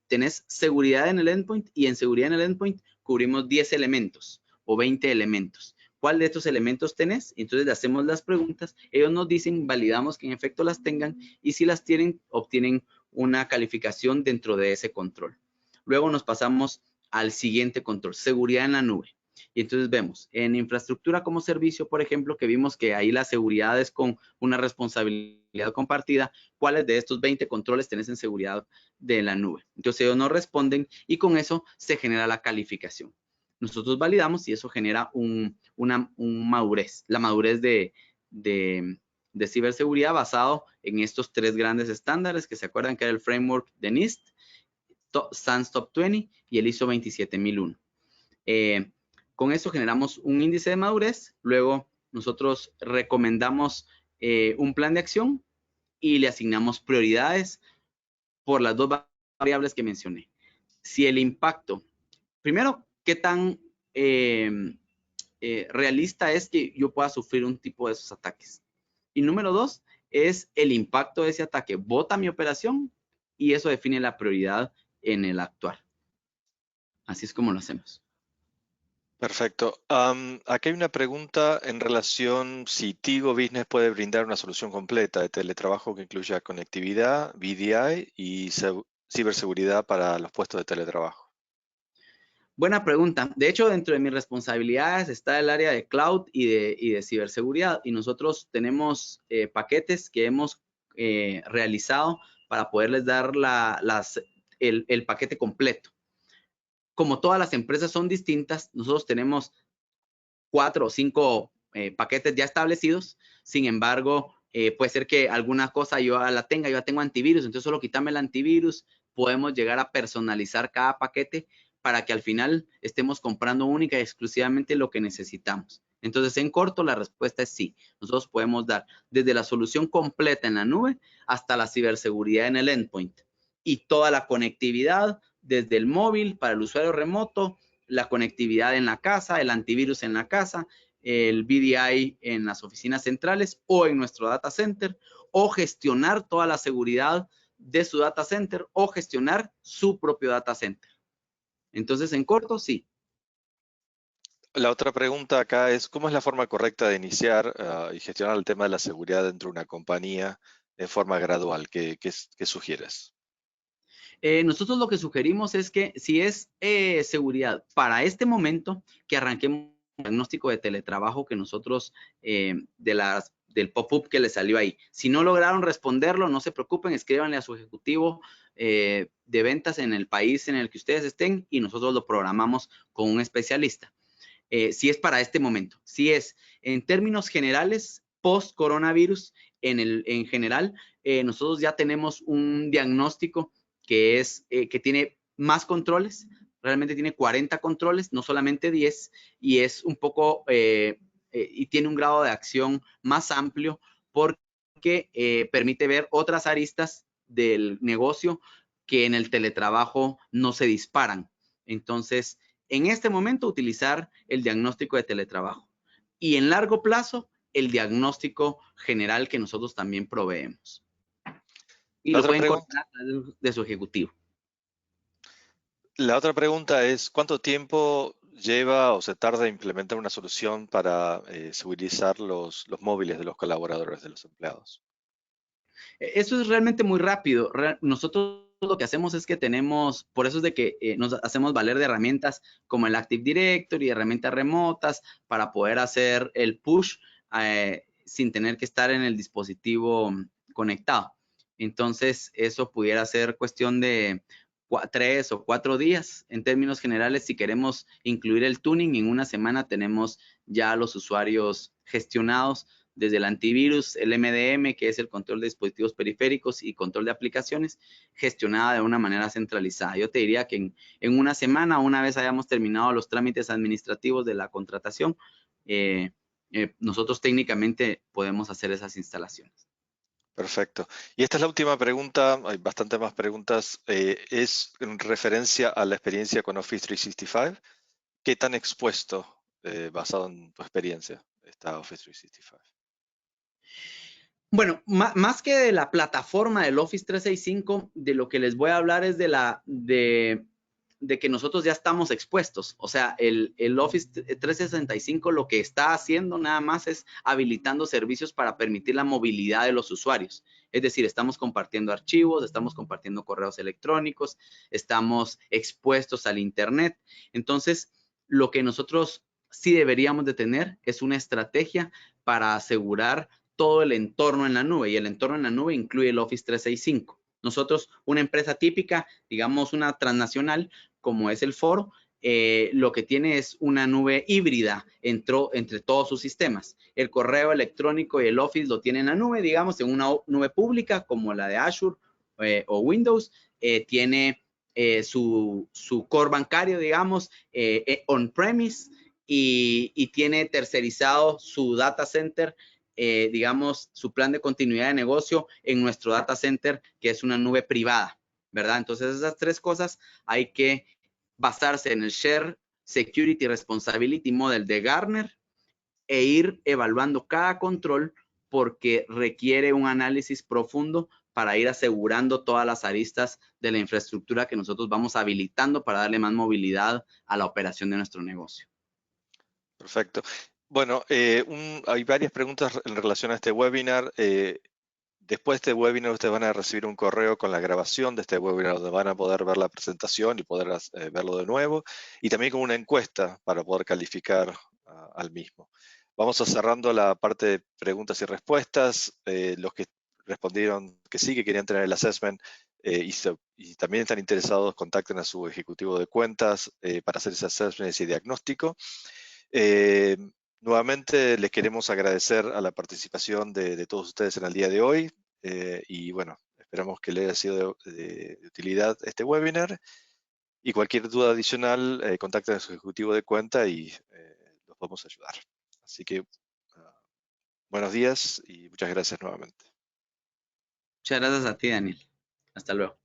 Tenés seguridad en el endpoint, y en seguridad en el endpoint cubrimos 10 elementos o 20 elementos. ¿Cuál de estos elementos tenés? Entonces le hacemos las preguntas, ellos nos dicen, validamos que en efecto las tengan, y si las tienen, obtienen una calificación dentro de ese control. Luego nos pasamos al siguiente control, seguridad en la nube. Y entonces vemos en infraestructura como servicio, por ejemplo, que vimos que ahí la seguridad es con una responsabilidad compartida. ¿Cuáles de estos 20 controles tenés en seguridad de la nube? Entonces ellos nos responden y con eso se genera la calificación. Nosotros validamos y eso genera una madurez, la madurez de ciberseguridad basado en estos 3 grandes estándares que se acuerdan que era el framework de NIST, SANS Top 20 y el ISO 27001. Con eso generamos un índice de madurez, luego nosotros recomendamos un plan de acción y le asignamos prioridades por las 2 variables que mencioné. Si el impacto, primero, qué tan realista es que yo pueda sufrir un tipo de esos ataques. Y número 2 es el impacto de ese ataque. Bota mi operación y eso define la prioridad en el actuar. Así es como lo hacemos. Perfecto. Aquí hay una pregunta en relación si Tigo Business puede brindar una solución completa de teletrabajo que incluya conectividad, VDI y ciberseguridad para los puestos de teletrabajo. Buena pregunta. De hecho, dentro de mis responsabilidades está el área de cloud y de ciberseguridad. Y nosotros tenemos paquetes que hemos realizado para poderles dar el paquete completo. Como todas las empresas son distintas, nosotros tenemos 4 o 5 paquetes ya establecidos. Sin embargo, puede ser que alguna cosa yo la tenga, yo ya tengo antivirus, entonces solo quítame el antivirus. Podemos llegar a personalizar cada paquete para que al final estemos comprando única y exclusivamente lo que necesitamos. Entonces, en corto, la respuesta es sí. Nosotros podemos dar desde la solución completa en la nube hasta la ciberseguridad en el endpoint y toda la conectividad desde el móvil para el usuario remoto, la conectividad en la casa, el antivirus en la casa, el VDI en las oficinas centrales o en nuestro data center, o gestionar toda la seguridad de su data center o gestionar su propio data center. Entonces, en corto, sí. La otra pregunta acá es, ¿cómo es la forma correcta de iniciar y gestionar el tema de la seguridad dentro de una compañía de forma gradual? ¿Qué sugieres? Nosotros lo que sugerimos es que si es seguridad para este momento, que arranquemos un diagnóstico de teletrabajo que nosotros, del pop-up que le salió ahí. Si no lograron responderlo, no se preocupen, escríbanle a su ejecutivo de ventas en el país en el que ustedes estén y nosotros lo programamos con un especialista. Si es para este momento. Si es en términos generales, post-coronavirus, en general, nosotros ya tenemos un diagnóstico que tiene más controles, realmente tiene 40 controles, no solamente 10, y es un poco, y tiene un grado de acción más amplio porque permite ver otras aristas del negocio que en el teletrabajo no se disparan. Entonces, en este momento, utilizar el diagnóstico de teletrabajo y en largo plazo, el diagnóstico general que nosotros también proveemos. Y lo pueden coordinar de su ejecutivo. La otra pregunta es, ¿cuánto tiempo lleva o se tarda en implementar una solución para segurizar los móviles de los colaboradores, de los empleados? Eso es realmente muy rápido. Nosotros lo que hacemos es que tenemos, por eso es de que nos hacemos valer de herramientas como el Active Directory, herramientas remotas para poder hacer el push sin tener que estar en el dispositivo conectado. Entonces, eso pudiera ser cuestión de 3 o 4 días. En términos generales, si queremos incluir el tuning, en una semana tenemos ya los usuarios gestionados desde el antivirus, el MDM, que es el control de dispositivos periféricos y control de aplicaciones, gestionada de una manera centralizada. Yo te diría que en una semana, una vez hayamos terminado los trámites administrativos de la contratación, nosotros técnicamente podemos hacer esas instalaciones. Perfecto. Y esta es la última pregunta, hay bastante más preguntas, es en referencia a la experiencia con Office 365. ¿Qué tan expuesto, basado en tu experiencia, está Office 365? Bueno, más que de la plataforma del Office 365, de lo que les voy a hablar es de de que nosotros ya estamos expuestos. O sea, el Office 365 lo que está haciendo nada más es habilitando servicios para permitir la movilidad de los usuarios. Es decir, estamos compartiendo archivos, estamos compartiendo correos electrónicos, estamos expuestos al Internet. Entonces, lo que nosotros sí deberíamos de tener es una estrategia para asegurar todo el entorno en la nube, y el entorno en la nube incluye el Office 365. Nosotros, una empresa típica, digamos una transnacional, como es el Foro, lo que tiene es una nube híbrida entre todos sus sistemas. El correo electrónico y el Office lo tiene en la nube, digamos, en una nube pública como la de Azure o Windows. Tiene su core bancario, digamos, on-premise, y tiene tercerizado su data center, digamos, su plan de continuidad de negocio en nuestro data center, que es una nube privada, ¿verdad? Entonces, esas tres cosas hay que basarse en el Share Security Responsibility Model de Gartner e ir evaluando cada control, porque requiere un análisis profundo para ir asegurando todas las aristas de la infraestructura que nosotros vamos habilitando para darle más movilidad a la operación de nuestro negocio. Perfecto. Bueno, hay varias preguntas en relación a este webinar. Después de este webinar ustedes van a recibir un correo con la grabación de este webinar donde van a poder ver la presentación y poder verlo de nuevo, y también con una encuesta para poder calificar al mismo. Vamos a cerrando la parte de preguntas y respuestas. Los que respondieron que sí, que querían tener el assessment y también están interesados, contacten a su ejecutivo de cuentas para hacer ese assessment, ese diagnóstico. Eh, Nuevamente les queremos agradecer a la participación de todos ustedes en el día de hoy, y bueno, esperamos que les haya sido de utilidad este webinar, y cualquier duda adicional contacten a su ejecutivo de cuenta y los vamos a ayudar. Así que buenos días y muchas gracias nuevamente. Muchas gracias a ti, Daniel. Hasta luego.